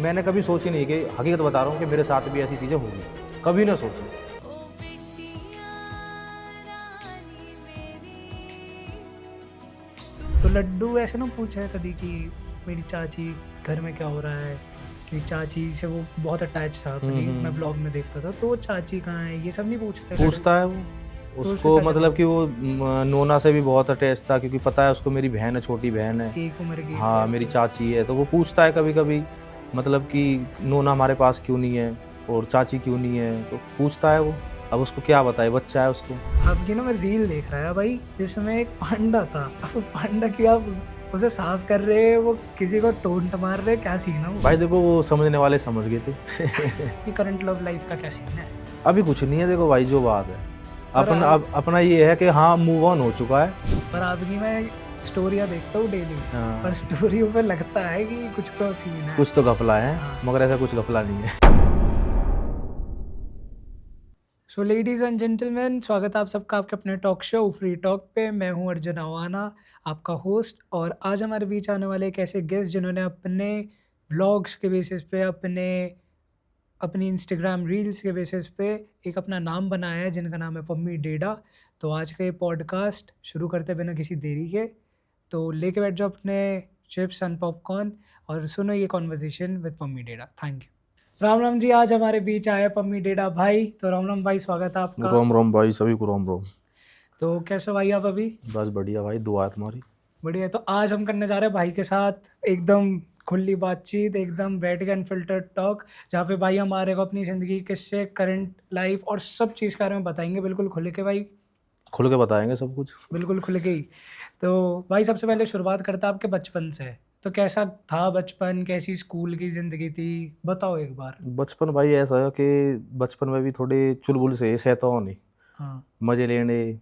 मैंने कभी सोची नहीं कि हकीकत बता रहा हूँ कि मेरे साथ भी ऐसी चीज़ें होंगी, कभी ना सोची। तो लड्डू ऐसे ना पूछा है कभी कि मेरी चाची घर में क्या हो रहा है, कि चाची से वो बहुत अटैच था अपनी, मैं ब्लॉग में देखता था, तो वो चाची कहाँ है ये सब नहीं पूछते लड्डू? पूछता है वो, तो उसे उसको क्या मतलब कि वो नोना से भी बहुत अटैच था, क्योंकि पता है उसको मेरी बहन है, छोटी बहन है। एक उम्र की हाँ, मेरी चाची है, तो वो पूछता है कभी कभी, मतलब कि नोना हमारे पास क्यों नहीं है और चाची क्यों नहीं है, तो पूछता है वो। अब उसको क्या बताए, बच्चा है उसको। आपकी ना मैं रील देख रहा है भाई, जिसमें एक पांडा था, अब पांडा की आप उसे साफ कर रहे हैं, वो किसी को टोंट मार रहे, क्या सीन है वो? भाई देखो, वो समझने वाले समझ गए थे। कि करंट लव लाइफ का क्या सीन है? अभी कुछ नहीं है, देखो भाई जो बात है पर अपना ये है कि हाँ, मूव ऑन हो चुका है। पर आपकी मैं स्टोरियाँ देखता हूँ डेली, हाँ, पर स्टोरियों पे लगता है कि कुछ तो सीन है। कुछ तो घपला है, हाँ। मगर ऐसा कुछ घपला नहीं है। सो लेडीज़ एंड जेंटलमैन, स्वागत है आप सबका आपके अपने टॉक शो फ्री टॉक पे। मैं हूं अर्जुन आवाना, आपका होस्ट, और आज हमारे बीच आने वाले एक ऐसे गेस्ट जिन्होंने अपने व्लॉग्स के बेसिस पे, अपनी इंस्टाग्राम रील्स के बेसिस पे एक अपना नाम बनाया है, जिनका नाम है पम्मी डेडा। तो आज का ये पॉडकास्ट शुरू करते बिना किसी देरी के, तो लेके बैठ जाओ अपने चिप्स एंड पॉपकॉर्न और सुनो ये conversation with Pammi Deda. Thank you. Ram Ram ji, आज हमारे बीच आया पम्मी डेडा भाई। तो राम राम भाई, स्वागत है आपका। रोम रोम भाई, सभी को रोम रोम। तो कैसे हो भाई आप अभी? बस बढ़िया भाई, दुआ है तुम्हारी। बढ़िया है। तो आज हम करने जा रहे हैं भाई के साथ एकदम खुली बातचीत, एकदम बैठ के अनफिल्टर्ड टॉक, जहाँ पे भाई हमारे को अपनी ज़िंदगी किससे, करंट लाइफ और सब चीज़ के बारे में बताएंगे, बिल्कुल खुल के भाई, खुल के बताएंगे सब कुछ। बिल्कुल खुल के ही। तो भाई सबसे पहले शुरुआत करता है आपके बचपन से। तो कैसा था बचपन, कैसी स्कूल की ज़िंदगी थी, बताओ एक बार। बचपन भाई ऐसा है कि बचपन में भी थोड़े चुलबुल से शैतान नहीं, हाँ, मजे लेने,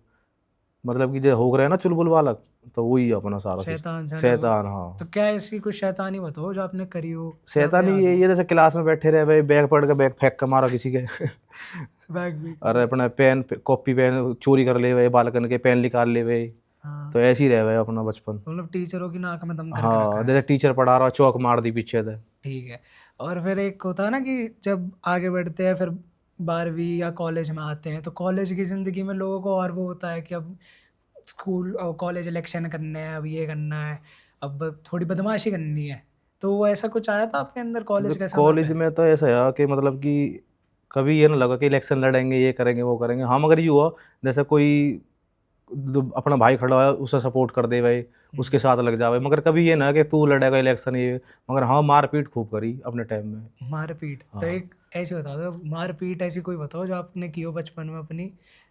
मतलब कि जो हो रहा है ना चुलबुल वाला, तो वही अपना सारा शैतान सिस्टम सा ना। शैतान। हाँ, तो क्या ऐसी कुछ शैतानी बताओ जो आपने करी हो, जो आपको शैतानी याद ये हो? ये जैसे क्लास में बैठे रहे भाई, बैग पढ़ के बैग फेंक के मारा किसी के। बैग भी। और अपना पेन कॉपी पेन चोरी कर ले भाई, बालकन के पेन निकाल ले भाई। हाँ, तो ऐसे ही रहे भाई अपना बचपन। तो मतलब टीचरों की नाक में दम करके रखा हाँ, है। जैसे टीचर पढ़ा रहा, चौक मार दी पीछे से। ठीक है। और फिर एक होता है ना कि जब आगे बढ़ते हैं, फिर 12वीं या कॉलेज में आते हैं, तो कॉलेज की ज़िंदगी में लोगों को और वो होता है कि अब स्कूल और कॉलेज इलेक्शन करने हैं, अब ये करना है, अब थोड़ी बदमाशी करनी है। तो वो ऐसा कुछ आया था आपके अंदर कॉलेज के समय कॉलेज पे? में तो ऐसा है कि मतलब कि कभी ये ना लगा कि इलेक्शन लड़ेंगे, ये करेंगे, वो करेंगे। हाँ, मगर ये हुआ जैसे कोई अपना भाई खड़ा है, उसे सपोर्ट कर दे भाई, उसके साथ लग जावे। मगर कभी ये ना कि तू लड़ेगा इलेक्शन ये। मगर हाँ, मारपीट खूब करी अपने टाइम में। मारपीट तो हाँ, एक ऐसी बता दो, मारपीट ऐसी कोई बताओ जो आपने की हो बचपन में अपनी,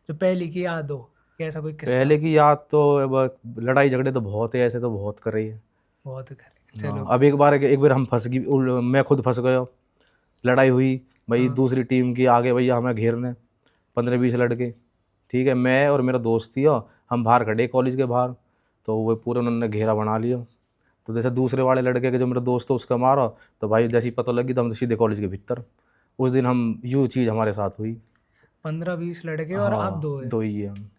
जो पहली की याद हो, या ऐसा कोई किस्सा? पहले की याद तो अब लड़ाई झगड़े तो बहुत है, ऐसे तो बहुत कर रही है। बहुत करे, हाँ, चलो। अब एक बार हम फंस गई, मैं खुद फंस गया। लड़ाई हुई भाई, हाँ, दूसरी टीम की आगे भैया हमें घेरने 15-20 लड़के। ठीक है, मैं और मेरा दोस्त थी, हम बाहर खड़े कॉलेज के बाहर। तो वो पूरे उन्होंने घेरा बना लिया। तो जैसे दूसरे वाले लड़के के जो मेरा दोस्त था उसका मारा, तो भाई जैसे ही पता लगी तो हम तो सीधे कॉलेज के भीतर। उस दिन हम यूँ चीज़ हमारे साथ हुई। 15-20 लड़के और आप हाँ, दो है? दो ही है हम।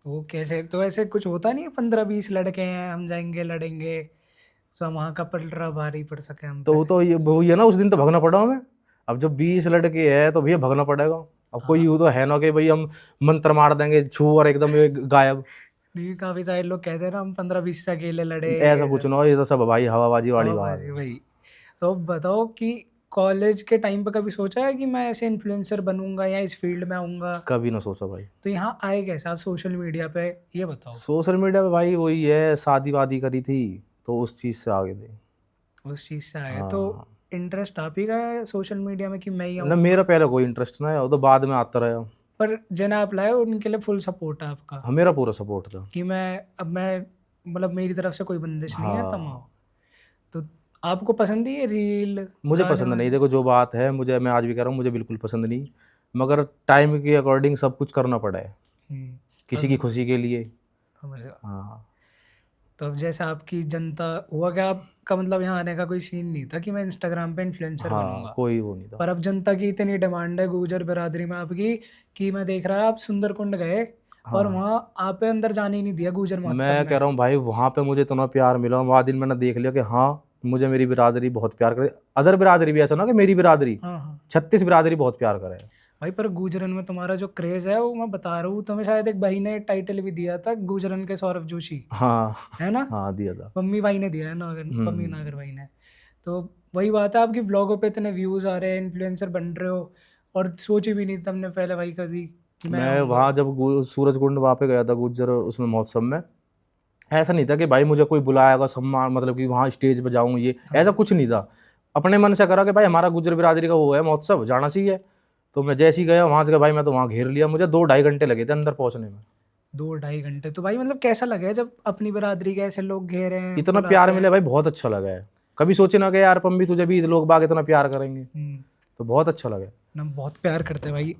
वो कैसे, तो ऐसे कुछ होता नहीं है, 15-20 लड़के हैं, हम जाएंगे लड़ेंगे, तो हम वहाँ का पलड़ा भारी पड़ सके हम पे? तो ये वही है ना, उस दिन तो भागना पड़ा हमें। अब जब 20 लड़के हैं तो भैया भागना पड़ेगा। अब कोई हाँ। यूँ तो है ना कि भाई हम मंत्र मार देंगे छू और एकदम ये गायब। नहीं, काफ़ी सारे लोग कहते हैं ना हम 15-20 से अकेले लड़े, ऐसा ये कुछ सब ना हो, ये तो सब भाई हवाबाजी वाली बात हवाबाजी है। भाई। तो अब बताओ कि कॉलेज के टाइम पे कभी सोचा है कि मैं ऐसे इन्फ्लुएंसर बनूंगा या इस फील्ड में आऊँगा? कभी ना सोचा भाई। तो यहाँ आए कैसे आप सोशल मीडिया पे, ये बताओ। सोशल मीडिया पे भाई वही है, शादी वादी करी थी तो उस चीज़ से आगे थे। उस चीज़ से आए तो हाँ, इंटरेस्ट आप ही का है सोशल मीडिया में कि मैं ही ना मेरा आऊँगा? पहले कोई इंटरेस्ट ना है, वो तो बाद में आता रहा। पर जिन्हें आप लाए उनके लिए फुल सपोर्ट है आपका, हाँ, मेरा पूरा सपोर्ट था। कि मैं मतलब मेरी तरफ से कोई बंदिश नहीं है, तमाम। हाँ, तो आपको पसंद ही है रील, मुझे गाना पसंद नहीं, वाना? देखो जो बात है, मुझे, मैं आज भी कह रहा हूँ, मुझे बिल्कुल पसंद नहीं। मगर टाइम के अकॉर्डिंग सब कुछ करना पड़ा है, किसी की अब खुशी के लिए। समझ गया। हाँ, तो अब जैसे आपकी जनता हुआ, क्या आपका मतलब यहाँ आने का कोई सीन नहीं था कि मैं इंस्टाग्राम पे इन्फ्लुएंसर हाँ, बनूंगा? कोई वो नहीं था। पर अब जनता की इतनी डिमांड है गुर्जर बिरादरी में आपकी, कि मैं देख रहा है आप सुंदरकुंड गए और हाँ, वहाँ आप पे अंदर जाने ही नहीं दिया गुर्जर महोत्सव मैं कह में। रहा हूँ भाई, वहाँ पे मुझे इतना प्यार मिला, वहाँ दिन मैंने देख लिया कि हाँ, मुझे मेरी बिरादरी बहुत प्यार करे, अदर बिरादरी भी, ऐसा ना कि मेरी बिरादरी, हाँ हाँ 36 बिरादरी बहुत प्यार करे। भाई, पर गुजरन में तुम्हारा जो क्रेज है, वो मैं बता रहा हूँ तुम्हें, शायद एक भाई ने टाइटल भी दिया था गुजरन के सौरभ जोशी, हाँ है ना? हाँ दिया था। पम्मी भाई ने दिया है, नागर पम्मी हम्म। नागर भाई ने। तो वही बात है, आपकी व्लॉगों पे इतने व्यूज आ रहे हैं, इन्फ्लुएंसर बन रहे हो, और सोची भी नहीं तुमने पहले भाई कभी कि मैं मैं आऊँगा। वहाँ जब सूरज कुंड वहाँ पे गया था गुज्जर उसमें महोत्सव में, ऐसा नहीं था कि भाई मुझे कोई बुलाएगा सम्मान, मतलब कि वहाँ स्टेज पे जाऊँ, ये ऐसा हाँ कुछ नहीं था। अपने मन से करा कि भाई हमारा गुज्जर बिरादरी का वो है महोत्सव, जाना चाहिए। तो मैं जैसे ही गया वहाँ से, भाई मैं तो वहाँ घेर लिया, मुझे 2-2.5 घंटे लगे थे अंदर पहुँचने में। 2-2.5 घंटे तो भाई मतलब कैसा लगे जब अपनी बिरादरी के ऐसे लोग घेरे हैं, इतना प्यार बुलाते हैं? मिला भाई, बहुत अच्छा लगा है। कभी सोचे ना कि यार पम्मी तुझे भी लोग बाग इतना प्यार करेंगे, तो बहुत अच्छा लगा। ना बहुत प्यार करते हैं भाई।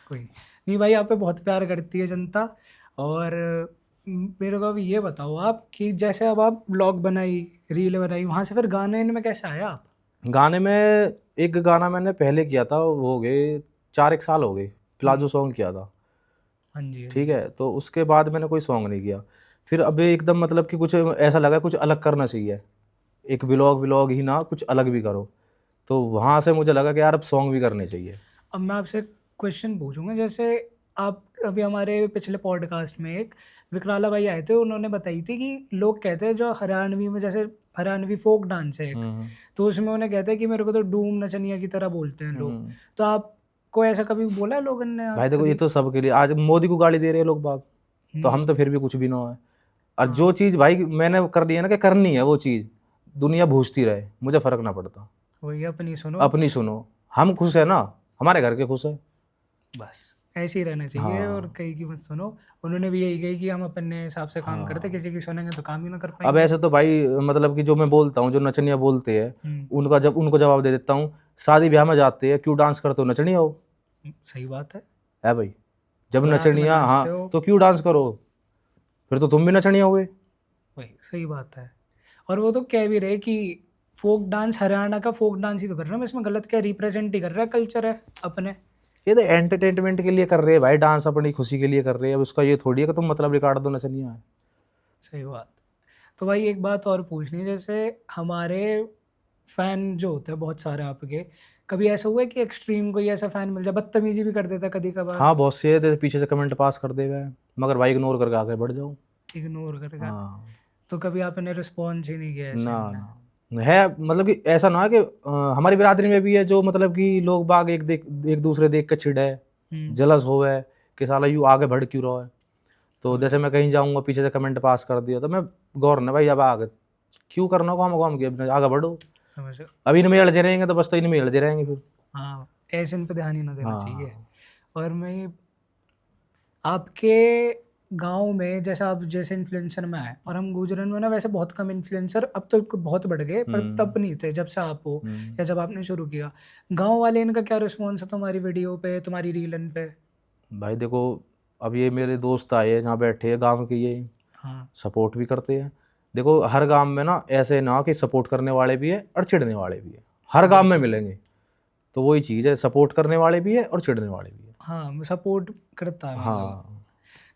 कोई नहीं भाई, आप पे बहुत प्यार करती है जनता। और मेरे को अभी ये बताओ आप कि जैसे अब आप ब्लॉग बनाई, रील बनाई, वहां से फिर गाने इनमें कैसे आया आप? गाने में एक गाना मैंने पहले किया था, वो हो गए 4-1 साल हो गए, प्लाजो सॉन्ग किया था। हाँ जी हाँ ठीक जी। है, तो उसके बाद मैंने कोई सॉन्ग नहीं किया। फिर अभी एकदम मतलब कि कुछ ऐसा लगा कुछ अलग करना चाहिए, एक व्लॉग व्लॉग ही ना, कुछ अलग भी करो। तो वहाँ से मुझे लगा कि यार अब सॉन्ग भी करने चाहिए। अब मैं आपसे क्वेश्चन पूछूंगा, जैसे आप अभी हमारे पिछले पॉडकास्ट में एक विकराला भाई आए थे, उन्होंने बताई थी कि लोग कहते हैं जो हरियाणवी में, जैसे हरियाणवी फोक डांस है एक, हम्म तो उसमें उन्हें कहते हैं कि मेरे को तो डूम नचनिया की तरह बोलते हैं लोग। हम्म। तो आपको ऐसा कभी बोला है लोगों ने भाई देखो, ये कभी? तो सबके लिए आज मोदी को गाली दे रहे हैं लोग बाग, तो हम हम्म। तो फिर भी कुछ भी ना है। और हाँ जो चीज़ भाई मैंने कर दी है ना कि करनी है, वो चीज़ दुनिया भूजती रहे, मुझे फर्क ना पड़ता। वही, अपनी सुनो। अपनी सुनो, हम खुश है ना, हमारे घर के खुश है। बस ऐसे ही रहना चाहिए, और हाँ कहीं की मत सुनो। उन्होंने भी यही कही कि हम अपने हिसाब से काम करते, हाँ। किसी की सुनेंगे तो काम ही ना कर अब पाएंगे। ऐसे तो भाई मतलब कि जो मैं बोलता हूँ, जो नचनिया बोलते हैं, हम्म। उनका जब उनको जवाब दे देता हूँ, शादी ब्याह में जाते हैं क्यों डांस करते हो, नचनिया हो? सही बात है भाई, जब बारात में नचनिया, नाचते हाँ हो। तो क्यों डांस करो, फिर तो तुम भी नचनिया हुए। वही सही बात है। और वो तो कह भी रहे कि फोक डांस, हरियाणा का फोक डांस ही तो कर रहे हैं, इसमें गलत क्या, रिप्रेजेंट ही कर रहा है, कल्चर है अपने। ये तो एंटरटेनमेंट के लिए कर रहे हैं भाई, डांस अपनी खुशी के लिए कर रहे हैं। अब उसका ये थोड़ी है कि तुम मतलब रिकॉर्ड दो नचनिया है। सही बात। तो भाई एक बात और पूछनी है, जैसे हमारे फैन जो होते हैं बहुत सारे आपके, कभी ऐसा हुआ है कि एक्सट्रीम कोई ऐसा फैन मिल जाए, बदतमीजी भी कर देता है कभी कभार? हाँ बहुत से है, जैसे पीछे से कमेंट पास कर देगा, मगर भाई इग्नोर करके आगे बढ़ जाओ। इग्नोर करेगा? हाँ। तो कभी आपने रिस्पॉन्स ही नहीं किया ऐसे ना इनने? ना है, मतलब कि ऐसा ना है कि हमारी बिरादरी में भी है जो मतलब कि लोग बाग एक दूसरे देख के चिढ़े, हम्म। जलस होवे कि साला यू आगे बढ़ क्यों रहा है। तो समझ जैसे मैं कहीं जाऊंगा, पीछे से कमेंट पास कर दिया, तो मैं गौर ना भाई, अब आगे क्यों करना, काम काम किया, आगे बढ़ो। समझ। अब इनमें अड़जे रहेंगे तो बस, तो इनमें अड़जे रहेंगे फिर। हाँ, ऐसे इन पे ध्यान ही ना देना चाहिए। हाँ। और मैं आपके गांव में, जैसे आप जैसे इन्फ्लुएंसर में आए, और हम गुजरन में ना वैसे बहुत कम इन्फ्लुएंसर, अब तो बहुत बढ़ गए, पर तब हम्म नहीं थे जब से आप हो, हम्म। या जब आपने शुरू किया। गांव वाले इनका क्या रिस्पॉन्स है तुम्हारी वीडियो पे, तुम्हारी रीलन पे? भाई देखो, अब ये मेरे दोस्त आए हैं जहाँ बैठे हैं गांव के, ये हाँ सपोर्ट भी करते हैं। देखो हर गांव में ना ऐसे ना कि सपोर्ट करने वाले भी है और चिढ़ने वाले भी है, हर गांव में बिल्कुल। मिलेंगे। तो वही चीज़ है, सपोर्ट करने वाले भी है और चिढ़ने वाले भी है। हाँ, सपोर्ट करता है मतलब। हाँ।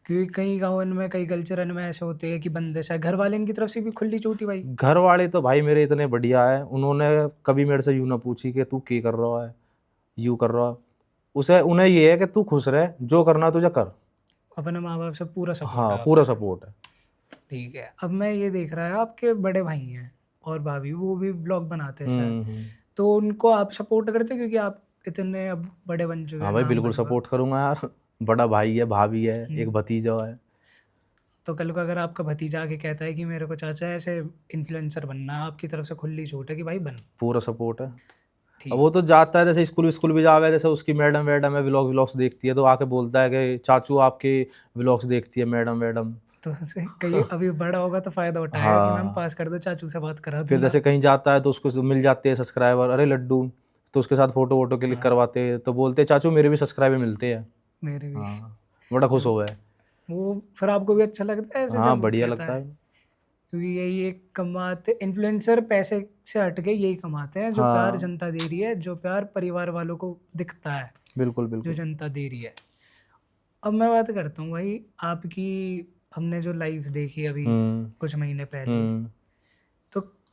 क्योंकि कई गाँव में, कई कल्चर में ऐसे होते हैं कि बंदिश है, घर वाले इनकी तरफ से भी खुली छूटी भाई। घर वाले तो भाई मेरे इतने बढ़िया है, उन्होंने कभी मेरे से यूँ ना पूछी कि तू क्या कर रहा है, यूँ कर रहा है। उसे उन्हें ये है कि तू खुश रहे, जो करना है तुझे कर। अपने माँ बाप से पूरा सपोर्ट हाँ है पूरा आपको। सपोर्ट है। ठीक है, अब मैं ये देख रहा है आपके बड़े भाई हैं और भाभी, वो भी ब्लॉग बनाते हैं शायद, हम्म। तो उनको आप सपोर्ट करते हैं क्योंकि आप इतने अब बड़े बन चुके हाँ हैं, भाई नाम बिल्कुल बन गया। सपोर्ट करूंगा यार। बड़ा भाई है, भाभी है, एक हम्म। भतीजा है। तो कल को अगर आपका भतीजा आके कहता है कि मेरे को चाचा ऐसे इन्फ्लुएंसर बनना है, आपकी तरफ से खुली छूट है कि भाई बन। पूरा सपोर्ट है। अब ठीक। वो तो जाता है, जैसे स्कूल स्कूल भी जावे, जैसे उसकी मैडम मैडम है, व्लॉग्स देखती है, तो आके बोलता है कि चाचू आपके व्लॉग्स देखती है मैडम मैडम। तो उसे कहिए, अभी बड़ा होगा तो फायदा उठाएगा कि मैम हाँ। पास कर दो, चाचू से बात करा फिर दूंगा। जैसे कहीं जाता है तो उसको मिल जाते हैं सब्सक्राइबर, अरे लड्डू, तो उसके साथ फोटो वोटो क्लिक हाँ, करवाते हैं, तो बोलते हैं चाचू मेरे भी सब्सक्राइबर मिलते हैं। मेरे भी। हाँ, बड़ा खुश तो हुआ है। वो फिर आपको भी अच्छा लगता है ऐसे हाँ जब वो बढ़िया कहता लगता है? है। क्योंकि यही एक कमाते इन्फ्लुएंसर, पैसे से हट के यही कमाते हैं, जो प्यार हाँ जनता दे रही है, जो प्यार परिवार वालों को दिखता है, बिल्कुल जो बिल्कुल। जनता दे रही है। अब मैं बात करता हूँ भाई आपकी, हमने जो लाइव देखी अभी हम्म कुछ महीने पहले, हम्म।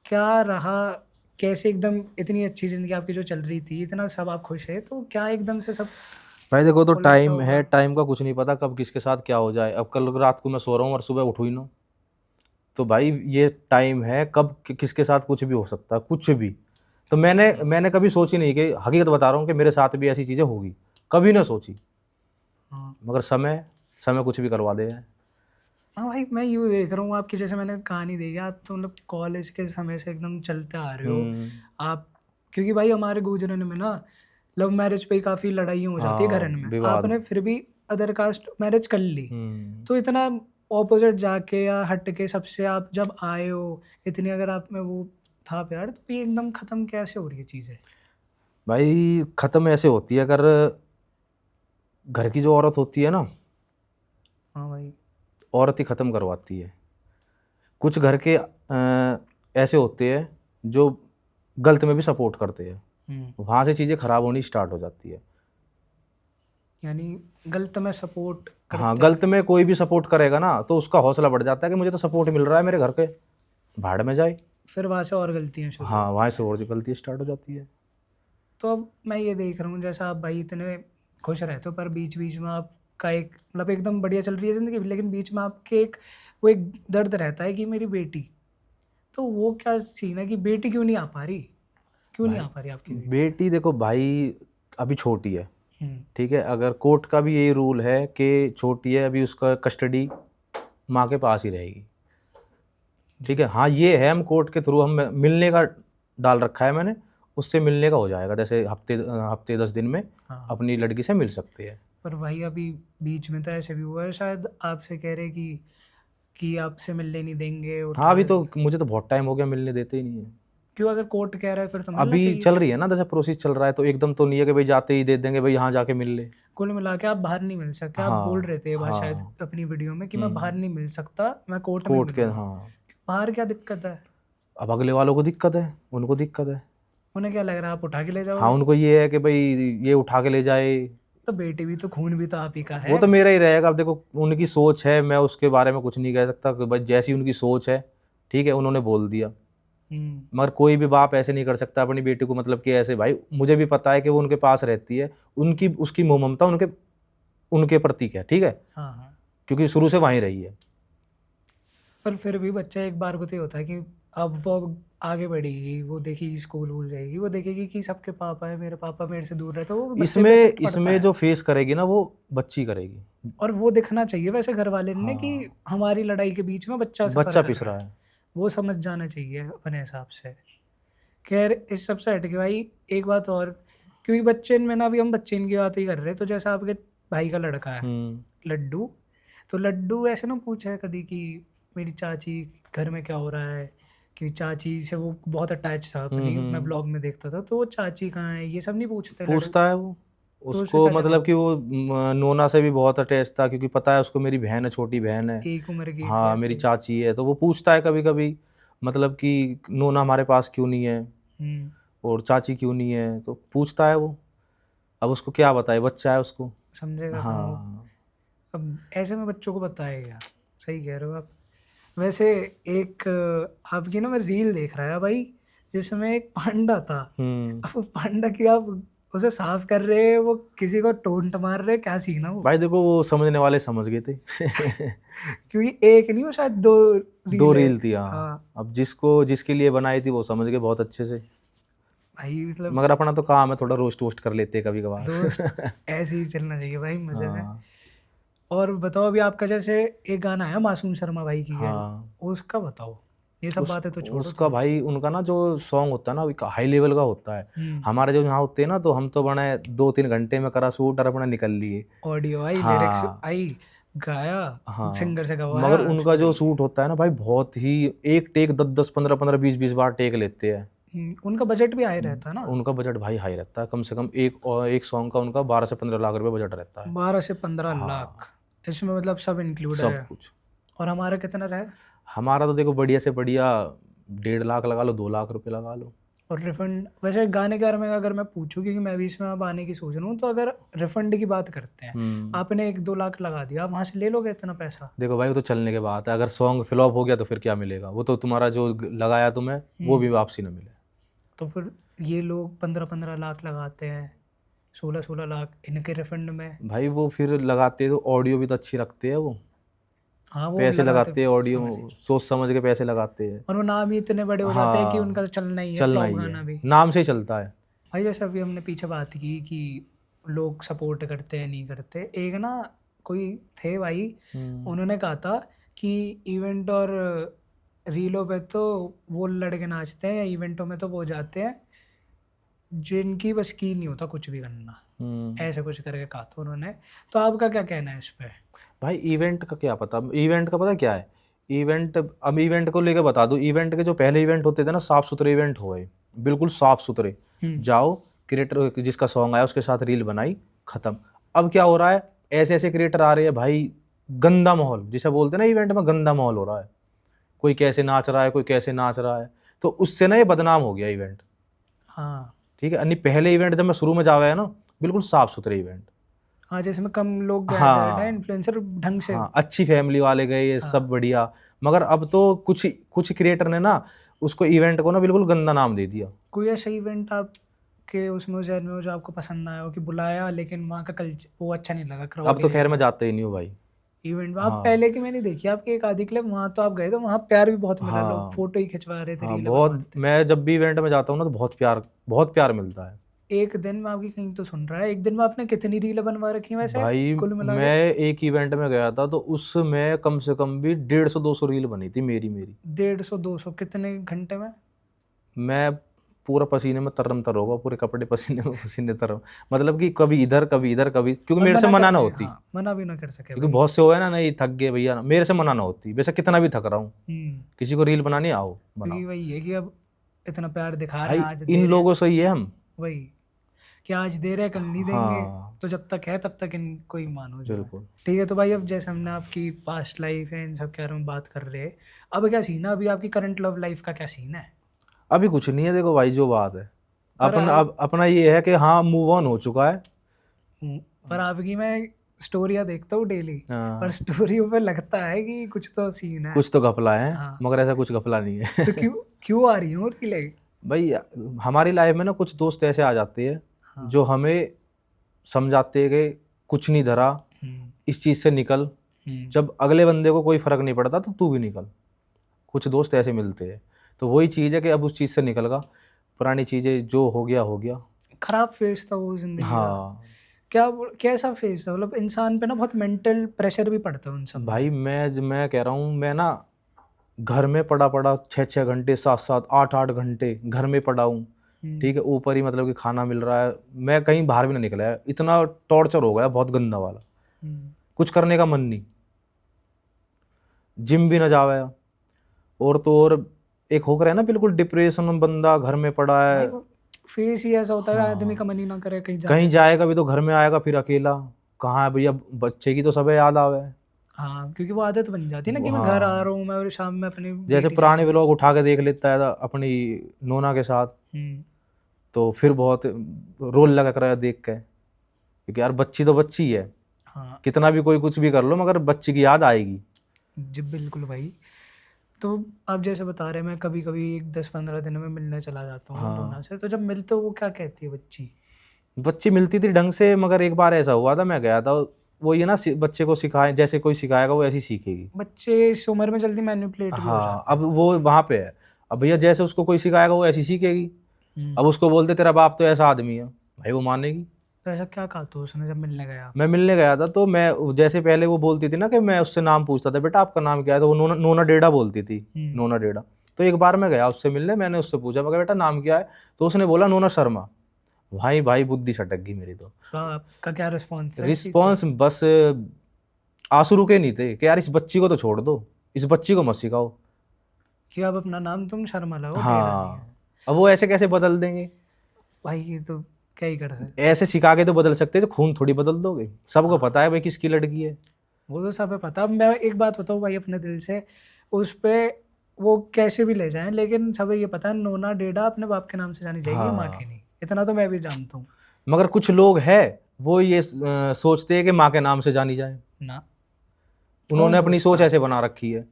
क्या रहा, कैसे एकदम इतनी अच्छी ज़िंदगी आपकी जो चल रही थी, इतना सब आप खुश हैं, तो क्या एकदम से सब भाई देखो, तो उलटा टाइम हुआ? है, टाइम का कुछ नहीं पता कब किसके साथ क्या हो जाए। अब कल रात को मैं सो रहा हूँ और सुबह उठू ही ना, तो भाई ये टाइम है, कब किसके साथ कुछ भी हो सकता है, कुछ भी। तो मैंने कभी सोची नहीं, कि हकीकत बता रहा हूँ, कि मेरे साथ भी ऐसी चीज़ें होगी, कभी ना सोची। हाँ। मगर समय समय कुछ भी करवा दे। हाँ भाई, मैं यूँ देख रहा हूँ आपकी, जैसे मैंने कहानी देखी, आप तो मतलब कॉलेज के समय से एकदम चलते आ रहे हो आप। क्योंकि भाई हमारे गुजरने में ना लव मैरिज पे ही काफ़ी लड़ाइयाँ हो जाती है हाँ, घरन में, विवाद। आपने फिर भी अदर कास्ट मैरिज कर ली। हम्म। तो इतना ऑपोजिट जाके या हट के सबसे आप जब आए हो, इतनी अगर आप में वो था प्यार, तो ये एकदम ख़त्म कैसे हो रही है चीज़ें? भाई ख़त्म ऐसे होती है, अगर घर की जो औरत होती है ना, हाँ भाई। औरत ही ख़त्म करवाती है। कुछ घर के ऐसे होते हैं जो गलत में भी सपोर्ट करते हैं, वहाँ से चीज़ें ख़राब होनी स्टार्ट हो जाती है। यानी गलत में सपोर्ट हाँ, करते गलत हैं। में कोई भी सपोर्ट करेगा ना, तो उसका हौसला बढ़ जाता है कि मुझे तो सपोर्ट मिल रहा है, मेरे घर के भाड़ में जाए। फिर वहाँ से और गलतियाँ शुरू हाँ, होती वहाँ हैं। से और जो गलती स्टार्ट हो जाती है। तो अब मैं ये देख रहा हूँ, जैसा आप भाई इतने खुश रहते हो, पर बीच बीच में आपका एक मतलब एकदम बढ़िया चल रही है ज़िंदगी, लेकिन बीच में आपके एक वो एक दर्द रहता है कि मेरी बेटी, तो वो क्या सीन है कि बेटी क्यों नहीं आ पा रही, क्यों नहीं भाई आ पा रही आपकी बेटी? बेटी देखो भाई, अभी छोटी है, हम्म। ठीक है। अगर कोर्ट का भी यही रूल है कि छोटी है अभी, उसका कस्टडी माँ के पास ही रहेगी, ठीक जी। है। हाँ, ये है, हम कोर्ट के थ्रू हम मिलने का डाल रखा है मैंने, उससे मिलने का हो जाएगा, जैसे हफ्ते हफ्ते 10 दिन में हाँ। अपनी लड़की से मिल सकते हैं। पर भाई अभी बीच में तो ऐसे भी हुआ है, शायद आपसे कह रहे कि आपसे मिलने नहीं देंगे, हाँ, उठा अभी तो मुझे तो बहुत टाइम हो गया, मिलने देते ही नहीं है। क्यों? अगर कोर्ट कह रहा है फिर तो मिलना अभी चाहिए। चल रही है ना, जैसे प्रोसेस चल रहा है, तो एकदम तो नहीं है कि भाई जाते ही दे देंगे, भाई यहाँ जाके मिल ले। कुल मिला के आप बाहर नहीं मिल सकते, आप बोल हाँ रहे थे ये बात शायद हाँ। अपनी वीडियो में कि मैं बाहर नहीं मिल सकता, मैं कोर्ट में कोर्ट के, मिलूंगा। हाँ। क्यों, बाहर क्या दिक्कत है? अब अगले वालों को दिक्कत है, उनको दिक्कत है। उन्हें क्या लग रहा है आप उठा के ले हाँ, जाओगे? उनको ये है कि भाई ये उठा के ले जाए। तो बेटी भी तो खून भी तो आप ही का वो है। तो मेरा ही रहेगा। अब देखो, उनकी सोच है, मैं उसके बारे में कुछ नहीं कह सकता, कि भाई जैसी उनकी सोच है, ठीक है, उन्होंने बोल दिया। हम्म। मगर कोई भी बाप ऐसे नहीं कर सकता अपनी बेटी को, मतलब कि ऐसे। भाई मुझे भी पता है कि वो उनके पास रहती है, उनकी उसकी मोह ममता उनके उनके प्रतीक है, ठीक है, हाँ हाँ। क्योंकि शुरू से वहीं रही है। पर फिर भी बच्चा एक बार को तो ये होता है कि अब वो आगे बढ़ेगी, वो देखेगी स्कूल वूल जाएगी, वो देखेगी कि सबके पापा है, मेरे पापा मेरे से दूर रहते, वो बच्चे पे इसमें इफेक्ट पड़ता इसमें है। जो फेस करेगी ना, वो बच्ची करेगी। और वो दिखना चाहिए वैसे घर वाले ने कि हाँ, हमारी लड़ाई के बीच में बच्चा सफ़र बच्चा कर पिस रहा रहा है, है। वो समझ जाना चाहिए अपने हिसाब से। खैर इस सब से हट के भाई एक बात और, क्योंकि बच्चे में ना, अभी हम बच्चे की बात ही कर रहे हैं, तो जैसा आपके भाई का लड़का है हम्म। लड्डू, तो लड्डू ऐसे ना पूछा है कभी कि मेरी चाची घर में क्या हो रहा है, कि चाची से वो बहुत अटैच था अपनी, मैं हम्म। ब्लॉग में देखता था, तो वो चाची कहाँ है ये सब नहीं पूछते लड्डू? पूछता है वो। तो उसका उसको क्या मतलब जवाब? कि वो नोना से भी बहुत अटैच था, क्योंकि पता है उसको मेरी बहन है, छोटी बहन है। एक उम्र की थी हाँ, मेरी ऐसे। चाची है, तो वो पूछता है कभी कभी, मतलब कि नोना हमारे पास क्यों नहीं है, हम्म। और चाची क्यों नहीं है, तो पूछता है वो। अब उसको क्या बताए, बच्चा है उसको। समझेगा कहाँ वो? हाँ। अब ऐसे में बच्चों को बताएगा। सही कह रहे हो आप। वैसे एक आपकी ना मैं रील देख रहा है भाई, जिसमें एक पांडा था। हम्म। अब वो पांडा की आप उसे साफ कर रहे हैं, वो किसी को टोंट मार रहे, क्या सीन है वो? भाई देखो, वो समझने वाले समझ गए थे। क्योंकि एक नहीं, वो शायद दो दो रील है। रील थी, हाँ। हाँ। अब जिसके लिए बनाई थी वो समझ गए बहुत अच्छे से। भाई मतलब मगर अपना तो काम है, थोड़ा रोस्ट वोस्ट कर लेते हैं कभी रोस्ट कभार। ऐसे ही चलना चाहिए भाई, मजे में। हाँ और बताओ, अभी आपका जैसे एक गाना है मासूम शर्मा भाई की गैल, हाँ। उसका बताओ। ये सब उस बातें तो छोड़ो उसका तुम। भाई, उनका ना जो सॉन्ग होता है ना, हाई लेवल का होता है। हम्म। हमारे जो यहाँ होते हैं ना, तो हम तो बने 2-3 घंटे में करा शूट और अपना निकल लिए। ऑडियो आई, लिरिक्स हाँ आई, गाया, हाँ। सिंगर से मगर गवाया, उनका छोड़ जो दिया। शूट होता है ना भाई, बहुत ही, एक टेक 10-10 15-15 20-20 बार टेक लेते हैं। उनका बजट भी हाई रहता है ना। उनका बजट भाई हाई रहता है, कम से कम एक सॉन्ग का उनका 12 से 15 लाख रुपए बजट रहता है। 12 से 15 लाख, हाँ, इसमें मतलब सब इंक्लूड सब है। कुछ। और हमारा कितना रहा? हमारा तो देखो बढ़िया से बढ़िया 1.5 लाख लगा लो, 2 लाख रुपए लगा लो। और रिफंड वैसे गाने के बारे में अगर मैं पूछूं, क्योंकि मैं भी इसमें अब आने की सोच रहा हूँ, तो अगर रिफंड की बात करते हैं, आपने 1-2 लाख लगा दिया, आप वहाँ से ले लोगे इतना पैसा? देखो भाई, वो तो चलने के बाद है। अगर सॉन्ग फ्लॉप हो गया तो फिर क्या मिलेगा? वो तो तुम्हारा जो लगाया तुम्हें वो भी वापसी ना मिले। तो फिर ये लोग 15-15 लाख लगाते हैं, 16-16 लाख इनके रिफंड में। भाई वो फिर लगाते तो ऑडियो भी तो अच्छी रखते हैं वो, हाँ वो पैसे लगाते, लगाते हैं ऑडियो, समझिए। सोच समझ के पैसे लगाते हैं। और वो नाम ही इतने बड़े हो जाते हैं कि उनका तो हाँ, चलना ही है, चलना फ्लॉप ही गाना है, भी। नाम से ही चलता है। भाई जैसे अभी हमने पीछे बात की कि लोग सपोर्ट करते हैं नहीं करते, एक ना कोई थे भाई, उन्होंने कहा था कि इवेंट और रीलों पे तो वो लड़के नाचते हैं, इवेंटों में तो वो जाते हैं जिनकी बस की नहीं होता कुछ भी करना, ऐसे कुछ करके कहा था उन्होंने। तो आपका क्या कहना है इस पे? भाई इवेंट का क्या पता, इवेंट का पता क्या है? इवेंट, अब इवेंट को लेकर बता दूं, इवेंट के जो पहले इवेंट होते थे ना, साफ सुथरे इवेंट हो गए, बिल्कुल साफ सुथरे। जाओ, क्रिएटर जिसका सॉन्ग आया उसके साथ रील बनाई, खत्म। अब क्या हो रहा है, ऐसे ऐसे क्रिएटर आ रहे हैं भाई, गंदा माहौल जिसे बोलते हैं ना, इवेंट में गंदा माहौल हो रहा है, कोई कैसे नाच रहा है, कोई कैसे नाच रहा है, तो उससे ना ये बदनाम हो गया इवेंट। हाँ ठीक है, नहीं पहले इवेंट जब मैं शुरू में जावा है ना, बिल्कुल साफ सुथरे इवेंट। हाँ, जैसे में कम लोग गैदर्ड है, हाँ इन्फ्लुएंसर ढंग से। हाँ, अच्छी फैमिली वाले गए, ये सब हाँ, बढ़िया। मगर अब तो कुछ कुछ क्रिएटर ने ना उसको इवेंट को ना बिल्कुल गंदा नाम दे दिया। कोई ऐसा इवेंट आपके उसमें जहन में हो जो आपको पसंद आया हो, कि बुलाया लेकिन वहाँ का कल्चर वो अच्छा नहीं लगा, अब क्राउड तो खैर मैं जाता ही नहीं हूँ भाई। इवेंट आप हाँ पहले की मैंने देखी आपकी एक आधी क्लिप, वहाँ तो आप गए तो वहाँ प्यार भी बहुत मिला, लोग हाँ फोटो ही खिंचवा रहे थे, हाँ, रील बनवा बहुत। रहे मैं जब भी इवेंट में जाता हूँ ना तो बहुत प्यार मिलता है। थे। एक दिन में आपकी कहीं तो सुन रहा है, एक दिन में आपने कितनी रील बनवा रखी है वैसे भाई कुल मिला के? मैं एक इवेंट में गया था तो उसमें कम से कम भी 150-200 रील बनी थी मेरी मेरी 150-200 कितने घंटे में? मैं पूरा पसीने में तरम तर होगा, पूरे कपड़े पसीने में पसीने तरम, मतलब कि कभी इधर कभी इधर कभी, क्योंकि और मेरे से मना मना कर ना दे, होती। हाँ मना भी ना कर सके क्योंकि भाई। बहुत से हो है ना, नहीं थक गए भैया ना, मेरे से मना ना होती, वैसे कितना भी थक रहा हूँ, हम्म किसी को रील बनानी आओ क्योंकि बनाओ। वही है कि अब इतना प्यार दिखा रहे भाई हैं, आज दे इन रहे हैं, लोगों से ही है हम। वही कि आज दे रहे हैं कल नहीं देंगे, हाँ तो जब तक है तब तक इनको ही मानो जो है। बिल्कुल। ठीक है, तो भाई अब जैसे हमने आपकी पास्ट लाइफ है इन सब के बारे में बात कर रहे हैं, अब क्या सीन है, अभी आपकी करंट लव लाइफ का क्या सीन है? अभी कुछ नहीं है, देखो भाई जो बात है, पर अपना ये है कि हाँ मूव ऑन हो चुका है। पर आपकी मैं स्टोरियाँ देखता हूँ डेली, हाँ, पर स्टोरियों पे लगता है कि कुछ तो सीन है। कुछ तो घपला है, हाँ, मगर ऐसा कुछ घपला नहीं है। तो क्यों क्यों आ रही हूँ रीलें? भाई हमारी लाइफ में ना कुछ दोस्त ऐसे आ जाते हैं हाँ, जो हमें समझाते हैं कि कुछ नहीं धरा, हम्म, इस चीज़ से निकल। हम्म, जब अगले बंदे को कोई फर्क नहीं पड़ता तो तू भी निकल। कुछ दोस्त ऐसे मिलते हैं, तो वही चीज़ है कि अब उस चीज़ से निकल गया, पुरानी चीज़ें जो हो गया हो गया। खराब फेज था वो जिंदगी का। हाँ क्या कैसा फेज था, मतलब इंसान पे ना बहुत मेंटल प्रेशर भी पड़ता है उन सब में। भाई, मैं कह रहा हूँ, मैं ना घर में पड़ा पड़ा 6-6 घंटे, 7-7, 8-8 घंटे घर में पड़ा हूँ। हम्म, ठीक है, ऊपर ही मतलब कि खाना मिल रहा है, मैं कहीं बाहर भी ना निकला है, इतना टॉर्चर हो गया बहुत गंदा वाला, हम्म, कुछ करने का मन नहीं, जिम भी ना जावे। और तो और एक होकर है ना, बिल्कुल डिप्रेशन में बंदा घर में पड़ा है। भाई वो फेस ही ऐसा होता है, आदमी का हाँ, मन ही ना करे कहीं जाने कहीं का। जाएगा भी तो घर में आएगा फिर अकेला, कहाँ है भैया, बच्चे की तो सब याद आवे। हाँ, क्योंकि वो आदत बन जाती है ना कि मैं घर आ हाँ, रहा हूँ, मैं और शाम में अपनी जैसे बेटी से पुराने मिलूँ। व्लॉग उठा के देख लेता है अपनी नोना के साथ, हम्म, तो फिर बहुत रोल लगा कर देख के, क्योंकि यार बच्ची तो बच्ची है, हाँ कितना भी कोई कुछ भी कर लो मगर बच्ची की याद आएगी। जी बिल्कुल भाई। तो आप जैसे बता रहे हैं, मैं कभी कभी 10-15 दिन में मिलने चला जाता हूँ नोना हाँ, से, तो जब मिलते हो वो क्या कहती है बच्ची? बच्ची मिलती थी ढंग से, मगर एक बार ऐसा हुआ था, मैं गया था, वो ये ना बच्चे को सिखाए, जैसे कोई सिखाएगा वो ऐसी सीखेगी। बच्चे इस उम्र में जल्दी मैनिपुलेट भी हो हाँ, जाते अब हैं। वो वहाँ पे है, अब भैया जैसे उसको कोई सिखाएगा वो ऐसी सीखेगी। हम्म, अब उसको बोलते तेरा बाप तो ऐसा आदमी है, भाई वो मानेगी। तो ऐसा क्या कहा तो उसने जब मिलने गया? मैं मिलने गया था तो मैं जैसे पहले वो बोलती थी ना कि मैं उससे नाम पूछता था, बेटा आपका नाम क्या है, तो वो नोना नोना डेढ़ा बोलती थी, हम्म, नोना डेढ़ा। तो एक बार मैं गया उससे मिलने, मैंने उससे पूछा, मैं कहा बेटा नाम क्या है, तो उसने बोला नोना शर्मा। भाई भाई बुद्धि सटक गई मेरी तो। तो आपका क्या रिस्पॉन्स था इस चीज़ पे? रिस्पॉन्स बस आंसू रुके नहीं थे कि यार इस बच्ची को तो छोड़ दो, इस बच्ची को मत सिखाओ। कि अब अपना नाम तुम शर्मा लाओ, टेढ़ा नहीं है। हाँ, अब वो ऐसे कैसे बदल देंगे? भाई ये तो क्या ही कर सकते। ऐसे सिखा के तो बदल सकते हैं, तो खून थोड़ी बदल दोगे, सबको हाँ, पता है भाई किसकी लड़की है। वो तो सब है पता। अब मैं एक बात बताऊँ भाई अपने दिल से, उस पे वो कैसे भी ले जाएं, लेकिन सब ये पता है नोना डेडा अपने बाप के नाम से जानी चाहिए, माँ के हाँ नहीं। इतना तो मैं भी जानता हूँ मगर कुछ लोग हैं वो ये सोचते हैं कि माँ के नाम से जानी जाए। ना। कौन उन्होंने अपनी सोच सोचता है? ऐसे बना रखी है।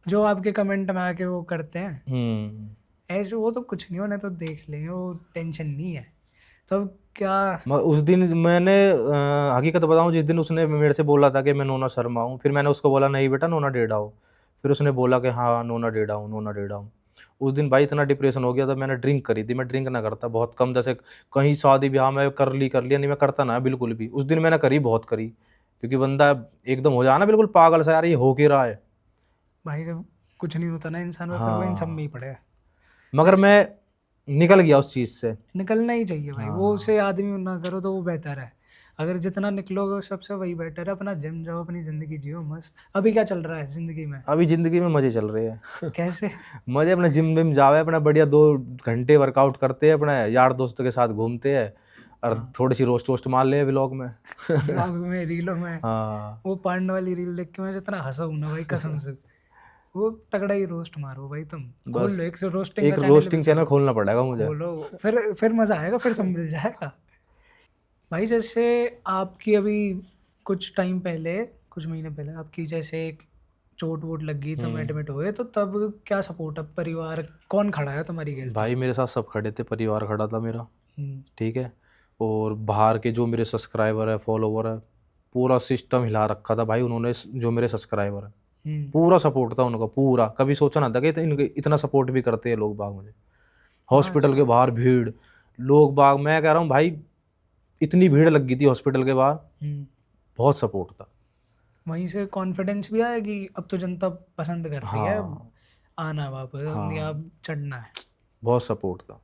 जो आपके कमेंट में आके वो करते हैं हम्म। ऐसे, वो तो कुछ नहीं, उन्हें तो देख लेंगे, वो टेंशन नहीं है। तो अब क्या? उस दिन मैंने हकीकत बताऊं, जिस दिन उसने मेरे से बोला था कि मैं नोना शर्मा हूँ, फिर मैंने उसको बोला नहीं बेटा नोना डेढ़ा हो। फिर उसने बोला कि हाँ नोना डेढ़ा हूँ, नोना डेढ़ा हूँ। उस दिन भाई इतना डिप्रेशन हो गया था, मैंने ड्रिंक करी थी। मैं ड्रिंक ना करता बहुत कम, जैसे कहीं शादी ब्याह में कर लिया, नहीं मैं करता ना बिल्कुल भी। उस दिन मैंने करी, बहुत करी, क्योंकि बंदा एकदम हो जाना बिल्कुल पागल सा, यार ये हो के रहा है। भाई जब कुछ नहीं होता ना इंसान में, फिर वो इन सब में हाँ ही पड़े है। मगर वैसे मैं निकल गया उस चीज़ से। निकलना ही चाहिए भाई, वो हाँ उसे आदमी ना करो तो वो बेहतर है। अगर जितना निकलोगे सबसे वही बेटर है। अपना जिम जाओ, अपनी ज़िंदगी जियो मस्त। अभी क्या चल रहा है ज़िंदगी में? अभी ज़िंदगी में मज़े चल रहे हैं। कैसे? मज़े अपने जिम विम जावे, अपना बढ़िया 2 घंटे वर्कआउट करते हैं, अपने यार दोस्तों के साथ घूमते हैं, और हाँ, थोड़ी सी रोस्ट वोस्ट मार ले व्लॉग में। ब्लॉग में, रीलों में। हाँ वो पांड वाली रील देख के मैं जितना हंसा हूं ना भाई, कसम से। वो तगड़ा ही रोस्ट मारो भाई, तुम खोल बस लो एक रोस्टिंग का एक चैनल भी रोस्टिंग चैनल खोलो। खोलना पड़ेगा मुझे। खोलो, फिर मज़ा आएगा, फिर सब मिल जाएगा। भाई जैसे आपकी अभी कुछ टाइम पहले, कुछ महीने पहले आपकी जैसे एक चोट वोट लग गई, तुम एडमिट हुए, तो तब क्या सपोर्ट है? परिवार कौन खड़ा है तुम्हारी हेल्थ में? भाई मेरे साथ सब खड़े थे, परिवार खड़ा था मेरा, हम्म, ठीक है। और बाहर के जो मेरे सब्सक्राइबर है, फॉलोवर है, पूरा सिस्टम हिला रखा था भाई उन्होंने। जो मेरे सब्सक्राइबर है, हम्म। पूरा सपोर्ट था उनका पूरा। कभी सोचा ना था कि इनके इतना सपोर्ट भी करते हैं लोग बाग मुझे। हाँ, हॉस्पिटल के बाहर भीड़, लोग बाग, मैं कह रहा हूँ भाई इतनी भीड़ लग गई थी हॉस्पिटल के बाहर, हम्म। बहुत सपोर्ट था। वहीं से कॉन्फिडेंस भी आया कि अब तो जनता पसंद कर रही है, हाँ आना है वापस, या हाँ अब चढ़ना है। बहुत सपोर्ट था।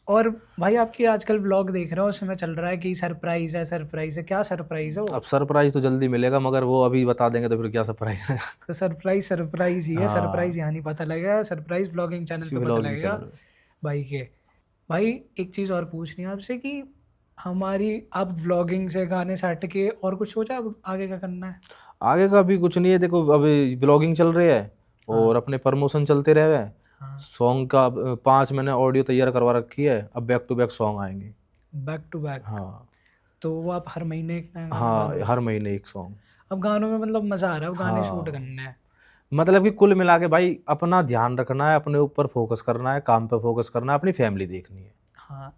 और भाई आपकी आजकल व्लॉग देख रहा हूँ, उसमें चल रहा है कि सरप्राइज है, सरप्राइज है। क्या सरप्राइज है अब वो? सरप्राइज तो जल्दी मिलेगा, मगर वो अभी बता देंगे तो फिर क्या सरप्राइज है। तो सरप्राइज सरप्राइज ही है, सरप्राइज हाँ यहाँ नहीं पता लगेगा, सरप्राइज व्लॉगिंग चैनल इसी पे पता व्लॉगिंग लगेगा चैनल पे। भाई के। भाई एक चीज़ और पूछनी है आपसे कि हमारी, आप व्लॉगिंग से गाने से हट के और कुछ सोचा अब आगे क्या करना है? आगे का भी कुछ नहीं है, देखो अभी ब्लॉगिंग चल रही है हाँ, और अपने प्रमोशन चलते रहे हैं। हाँ। सॉन्ग का 5 मैंने ऑडियो तैयार करवा रखी है, अब बैक टू बैक सॉन्ग आएंगे। Back to back. हाँ तो वो आप हर महीने एक नया गाना हाँ डालोगे? हर महीने एक सॉन्ग। अब गानों में मतलब मज़ा आ रहा है, अब गाने शूट हाँ करने हैं। मतलब कि कुल मिला के भाई अपना ध्यान रखना है, अपने ऊपर फोकस करना है, काम पे फोकस करना है, अपनी फैमिली देखनी है। हाँ,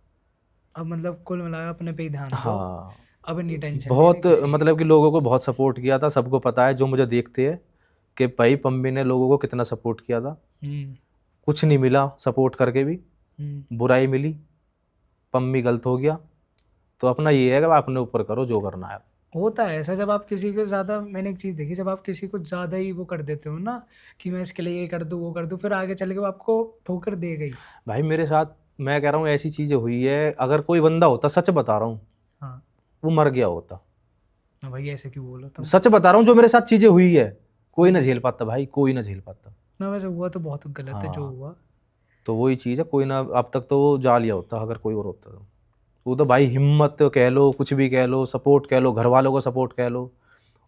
अब मतलब कुल मिलाकर अपने पे ही ध्यान दो। हाँ अब नहीं टेंशन लेनी बहुत किसी की। मतलब कि लोगों को बहुत सपोर्ट किया था, सबको पता है जो मुझे देखते हैं कि भाई पम्मी ने लोगों को कितना सपोर्ट किया था। हम्म, कुछ नहीं मिला सपोर्ट करके भी, हम्म। बुराई मिली, पम्मी गलत हो गया। तो अपना ये है कि आप अपने ऊपर करो जो करना है। होता है ऐसा, जब आप किसी को ज़्यादा, मैंने एक चीज़ देखी, जब आप किसी को ज़्यादा ही वो कर देते हो ना कि मैं इसके लिए ये कर दूँ वो कर दूँ, फिर आगे चल के वो आपको ठोकर दे गई। भाई मेरे साथ, मैं कह रहा हूँ ऐसी चीज़ें हुई है, अगर कोई बंदा होता, सच बता रहा हूँ, हाँ। वो मर गया होता। हाँ भाई, ऐसे क्यों बोला तुम? सच बता रहा हूँ, जो मेरे साथ चीज़ें हुई है, कोई ना हम्म। झेल पाता भाई, कोई ना झेल पाता। ना वैसे हुआ तो बहुत गलत है जो हाँ हुआ। तो वही चीज़ है, कोई ना, अब तक तो वो जा लिया होता अगर कोई और होता तो। वो तो भाई हिम्मत कह लो, कुछ भी कह लो, सपोर्ट कह लो, घर वालों का सपोर्ट कह लो,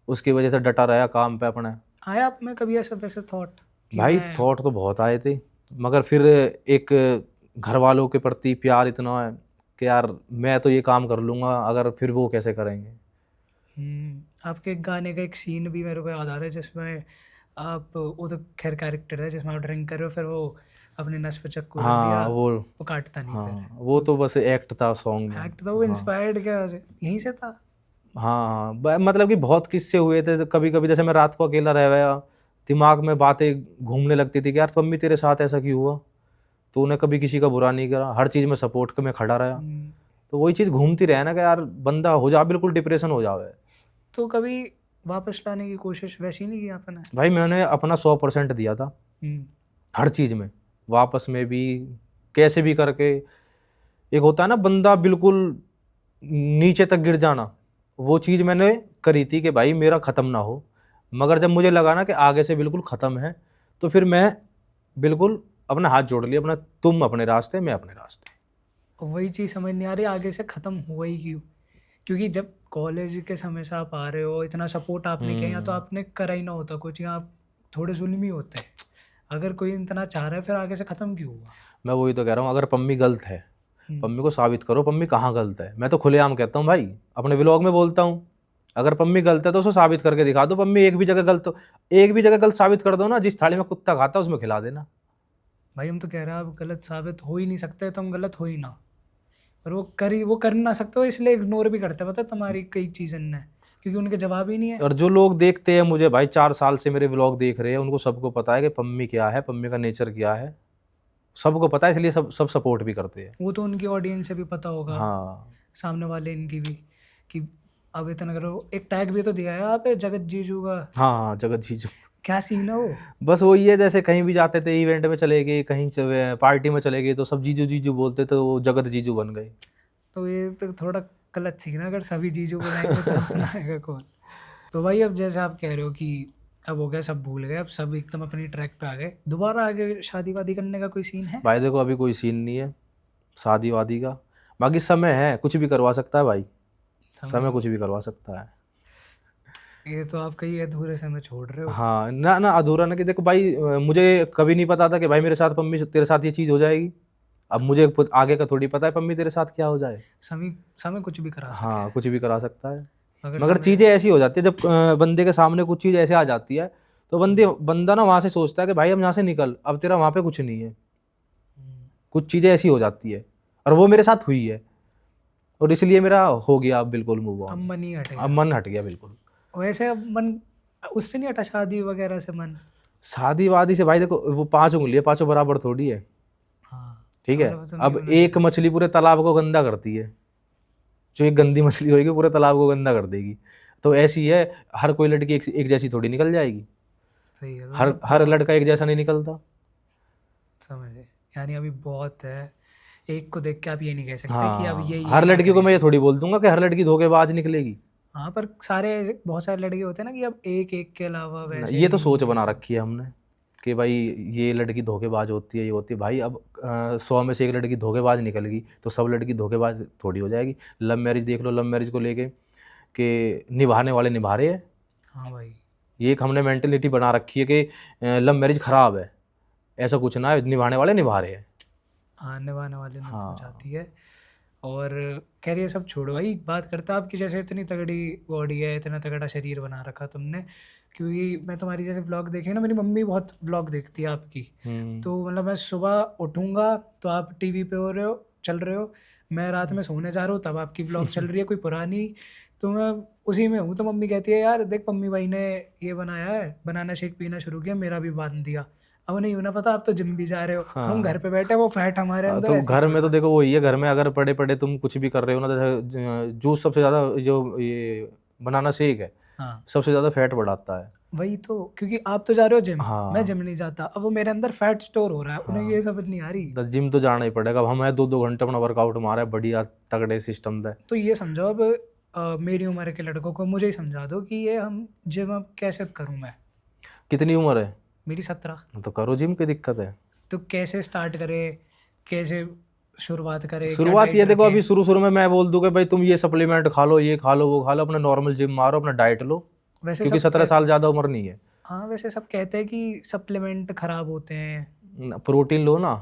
उसकी वजह से डटा रहा काम पे अपने। आया आप में कभी ऐसा वैसे थॉट कि भाई मैं? थॉट तो बहुत आए थे, मगर फिर एक घर वालों के प्रति प्यार इतना है कि यार मैं तो ये काम कर लूँगा, अगर फिर वो कैसे करेंगे। आपके एक गाने का एक सीन भी मेरे को याद आ रहा है, जिसमें आप, वो तो खैर कैरेक्टर है, जिसमें आप ड्रिंक कर रहे हो, फिर वो अपने नस पे चाकू रख दिया, हाँ वो काटता नहीं फिर। हाँ वो तो बस एक्ट था सॉन्ग में। एक्ट था वो, हाँ इंस्पायर्ड क्या वैसे यहीं से था? हाँ हाँ मतलब कि बहुत किस्से हुए थे। कभी कभी जैसे मैं रात को अकेला रह गया, दिमाग में बातें घूमने लगती थी कि यार मम्मी तेरे साथ ऐसा क्यों हुआ, तो उन्हें कभी किसी का बुरा नहीं करा, हर चीज़ में सपोर्ट में खड़ा रहा। हम्म, तो वही चीज़ घूमती रहे ना कि यार बंदा हो जा बिल्कुल डिप्रेशन हो जावे। तो कभी वापस लाने की कोशिश वैसी नहीं की आपने? भाई मैंने अपना 100% दिया था हम्म, हर चीज़ में, वापस में भी, कैसे भी करके। एक होता है ना बंदा बिल्कुल नीचे तक गिर जाना, वो चीज़ मैंने करी थी कि भाई मेरा ख़त्म ना हो। मगर जब मुझे लगा ना कि आगे से बिल्कुल ख़त्म है, तो फिर मैं बिल्कुल अपना हाथ जोड़ लिया, अपना तुम अपने रास्ते, मैं अपने रास्ते। वही चीज़ समझ नहीं आ रही आगे से ख़त्म हुआ ही क्यों? क्योंकि जब कॉलेज के समय से आप आ रहे हो, इतना सपोर्ट आपने किया, या तो हम्म। आपने करा ही ना होता कुछ, या आप थोड़े जुल्मी होते हैं। अगर कोई इतना चाह रहा है फिर आगे से ख़त्म क्यों हुआ? मैं वही तो कह रहा हूँ, अगर पम्मी गलत है, हम्म, पम्मी को साबित करो, पम्मी कहाँ गलत है। मैं तो खुलेआम कहता हूँ भाई, अपने व्लॉग में बोलता हूँ, अगर पम्मी गलत है तो उसको साबित करके दिखा दो। पम्मी एक भी जगह गलत साबित कर दो ना, जिस थाली में कुत्ता खाता है उसमें खिला देना। भाई हम तो कह रहे हैं आप गलत साबित हो ही नहीं सकते तो हम गलत हो ही ना। और वो कर ना सकते हो इसलिए इग्नोर भी करते हैं, पता है तुम्हारी कई चीज़ें ने, क्योंकि उनके जवाब ही नहीं है। और जो लोग देखते हैं मुझे भाई, 4 साल से मेरे व्लॉग देख रहे हैं, उनको सबको पता है कि पम्मी क्या है, पम्मी का नेचर क्या है, सबको पता है, इसलिए सब सब सपोर्ट भी करते हैं। वो तो उनकी ऑडियंस से भी पता होगा, हाँ सामने वाले इनकी भी, कि अब इतना करो। एक टैग भी तो दिया है आप जगत जीजू का, हाँ हाँ, जगत जीजू। क्या सीन है वो? बस वही है, जैसे कहीं भी जाते थे, इवेंट में चले गए, कहीं पार्टी में चले गए, तो सब जीजू जीजू बोलते, तो वो जगत जीजू बन गए। तो ये तो थोड़ा गलत सीन है, अगर सभी जीजू बनाएंगे तो बनाएगा कौन? तो भाई अब जैसे आप कह रहे हो कि अब हो गया, सब भूल गए, अब सब एकदम अपनी ट्रैक पे आ गए, दोबारा आगे शादी वादी करने का कोई सीन है? भाई देखो, अभी कोई सीन नहीं है शादी वादी का, बाकी समय है, कुछ भी करवा सकता है भाई, समय कुछ भी करवा सकता है। ये तो आप कहीं अधूरे से में छोड़ रहे हो। हाँ ना ना, अधूरा ना, कि देखो भाई, मुझे कभी नहीं पता था कि भाई मेरे साथ पम्मी तेरे साथ ये चीज़ हो जाएगी। अब मुझे आगे का थोड़ी पता है पम्मी तेरे साथ क्या हो जाए। समय समय कुछ भी करा सके। हाँ, कुछ भी करा सकता है, अगर मगर समय, चीज़ें ऐसी हो जाती है जब बंदे के सामने कुछ चीज़ ऐसे आ जाती है, तो बंदा ना वहाँ से सोचता है कि भाई अब यहाँ से निकल, अब तेरा वहाँ पे कुछ नहीं है। कुछ चीज़ें ऐसी हो जाती है, और वो मेरे साथ हुई है, और इसलिए मेरा हो गया अब बिल्कुल मूव अब ऑन। मन ही अब हटेगा। मन हट गया बिल्कुल। वैसे अब मन उससे नहीं हटा, शादी वगैरह से मन? शादी वादी से भाई देखो, वो 5 उंगली है, पांचों बराबर थोड़ी है। हाँ, ठीक है, मतलब तो अब नहीं एक मछली पूरे तालाब को गंदा करती है, जो एक गंदी मछली होगी पूरे तालाब को गंदा कर देगी। तो ऐसी है, हर कोई लड़की एक जैसी थोड़ी निकल जाएगी, सही है, हर मतलब हर बहुत लड़का एक जैसा नहीं निकलता। समझे। यानी अभी बहुत है, एक को देख के आप ये नहीं कह सकते कि अब हाँ, ये हर क्या लड़की को मैं ये करेगी। थोड़ी बोल दूंगा कि हर लड़की धोखेबाज निकलेगी। हाँ, पर बहुत सारे लड़के होते हैं ना कि अब एक एक के अलावा वैसे ये तो सोच नहीं। बना रखी है हमने कि भाई ये लड़की धोखेबाज होती है, ये होती है। भाई अब 100 में से एक लड़की धोखेबाज निकलेगी, तो सब लड़की धोखेबाज थोड़ी हो जाएगी। लव मैरिज देख लो, लव मैरिज को लेके कि निभाने वाले निभा रहे हैं। हाँ भाई। ये एक हमने मेंटेलिटी बना रखी है कि लव मैरिज खराब है, ऐसा कुछ ना है, निभाने वाले निभा रहे हैं। हाँ, निभाने वाले ने हो हाँ जाती है। और कह रही है सब छोड़ो भाई, बात करता आपकी, जैसे इतनी तगड़ी बॉडी है, इतना तगड़ा शरीर बना रखा तुमने, क्योंकि मैं तुम्हारी जैसे व्लॉग देखे ना, मेरी मम्मी बहुत व्लॉग देखती है आपकी। हम्म। तो मतलब मैं सुबह उठूँगा तो आप टीवी पे हो रहे हो, चल रहे हो, मैं रात में सोने जा रहा हूँ तब आपकी व्लॉग चल रही है कोई पुरानी, तो मैं उसी में हूँ। तो मम्मी कहती है यार देख, मम्मी भाई ने ये बनाया है, बनाना शेक पीना शुरू किया, मेरा भी बांध दिया। अब नहीं होना पता, आप तो जिम भी जा रहे हो, हम घर हाँ। पे बैठे, वो फैट हमारे अंदर तो ऐसे ही घर में तो पड़ा। देखो वही है, घर में अगर पड़े पड़े तुम कुछ भी कर रहे हो ना, जैसे जूस सबसे ज़्यादा, जो ये बनाना शेक है, हाँ सबसे ज़्यादा फैट बढ़ाता है। वही तो, क्योंकि आप तो जा रहे हो जिम, मैं हाँ जिम नहीं जाता, अब वो मेरे अंदर फैट स्टोर हो रहा है, उन्हें ये हाँ, समझ नहीं आ रही। तो जिम तो जाना ही पड़ेगा। अब हमें 2-2 घंटे अपना वर्कआउट मारा है, बढ़िया तगड़े सिस्टम से। तो ये समझो अब मेरी उम्र के लड़कों को मुझे ही समझा दो कि ये हम जिम अब कैसे करूँ मैं। कितनी उम्र है? मेरी 17। तो करो जिम, की दिक्कत है? तो कैसे स्टार्ट करें, कैसे शुरुआत करें, क्या शुरुआत ये डाइट देखो, अभी रखें? शुरू शुरू में मैं बोल दूं कि भाई तुम ये सप्लीमेंट खा लो, ये खा लो, वो खा लो, अपना नॉर्मल जिम मारो, अपना डाइट लो, वैसे क्योंकि सब 17 साल ज़्यादा उम्र नहीं है। हाँ, वैसे सब कहते हैं कि सप्लीमेंट खराब होते हैं। प्रोटीन लो ना,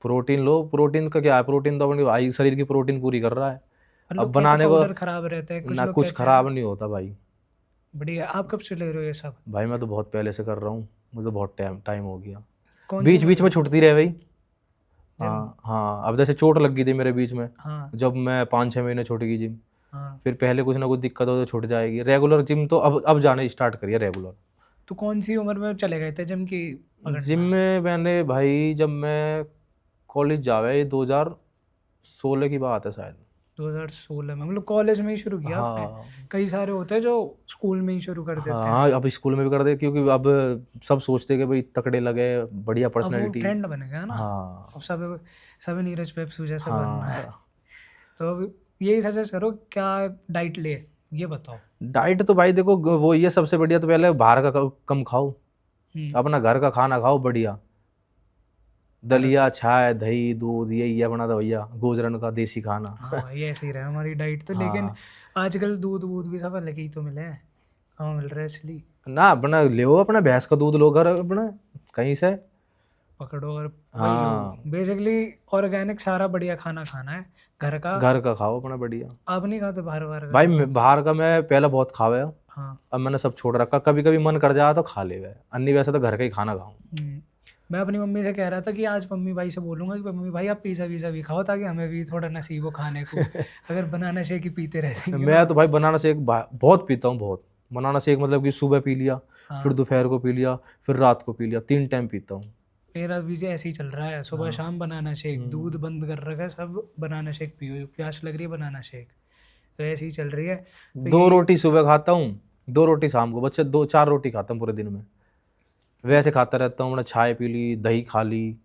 प्रोटीन लो। प्रोटीन का क्या है, प्रोटीन तो अपनी भाई शरीर की प्रोटीन पूरी कर रहा है। और अब लोग कहते हैं बनाने को पाउडर खराब रहता है, कुछ ना, लोग कुछ कहते हैं खराब नहीं होता भाई। बढ़िया। आप कब से ले रहे हो ये सब? भाई मैं तो बहुत पहले से कर रहा हूँ, मुझे बहुत टाइम टाइम हो गया। कौन सी बीच उम्र बीच में से? छूटती रहे भाई। जिम? हाँ हाँ, अब जैसे चोट लग गई थी मेरे बीच में, हाँ जब मैं 5-6 महीने छूट गई जिम। हाँ। फिर पहले कुछ ना कुछ दिक्कत हो तो छूट जाएगी। रेगुलर जिम तो अब जाने स्टार्ट करिए रेगुलर। तो कौन सी उम्र में चले गए थे जिम की जिम पकड़ना? में मैंने भाई, जब मैं कॉलेज जावे, ये 2016 की बात है शायद। 2016 में, मतलब कॉलेज में ही शुरू किया आपने? हाँ कई सारे होते हैं जो स्कूल में ही शुरू कर देते हैं। हाँ, अब स्कूल में भी कर दे, क्योंकि अब सब सोचते हैं कि भाई तकड़े लगे, बढ़िया अब वो पर्सनैलिटी। ट्रेंड बन गया ना, हाँ अब सब सब नीरज पेप्सू जैसा बनना है। हाँ। तो अब यही सजेस्ट करो, क्या डाइट ले, ये बताओ। डाइट तो भाई देखो, वो ये सबसे बढ़िया, तो पहले बाहर का कम खाओ, हम्म। अपना घर का खाना खाओ बढ़िया। घर। दलिया, छाछ, दही, दूध, यही है अपना तो भैया गुजरन का देसी खाना। हाँ भाई, ऐसे ही रहे हमारी डाइट तो, लेकिन हाँ आजकल दूध वूध भी सब अलग ही तो मिले हैं, कहाँ मिल रहा है असली। ना अपना ले अपना भैंस का दूध लो घर अपना कहीं से। पकड़ो और वही हाँ लो। बेसिकली ऑर्गेनिक सारा बढ़िया खाना खाना है घर का। घर का खाओ अपना बढ़िया। आप नहीं खाते बाहर बाहर भाई का? बाहर का मैं पहले बहुत खावे, हाँ। अब मैंने सब छोड़ रखा। कभी कभी मन कर जाए तो खा ले गए, अन्य वैसे तो घर का ही खाना खाऊं। मैं अपनी मम्मी से कह रहा था कि आज मम्मी भाई से बोलूंगा कि मम्मी भाई आप पिज़्ज़ा वीज़ा भी खाओ ताकि हमें भी थोड़ा नसीब हो खाने को। अगर बनाना शेक ही पीते रह जाएंगे मैं ना। तो भाई बनाना शेक बहुत पीता हूँ बहुत। बनाना शेक मतलब कि सुबह पी लिया, हाँ। फिर दोपहर को पी लिया, फिर रात को पी लिया, 3 टाइम पीता हूँ। मेरा भी जो ऐसे ही चल रहा है, सुबह शाम बनाना शेक, दूध बंद कर रखा है सब, बनाना शेक पियो, प्यास लग रही है बनाना शेक, तो ऐसे ही चल रही है। तो 2 ये रोटी सुबह खाता हूँ, 2 रोटी शाम को, बच्चे 2-4 रोटी खाता हूँ पूरे दिन में। वैसे खाता रहता हूँ, मैंने चाय पी ली, दही खा ली,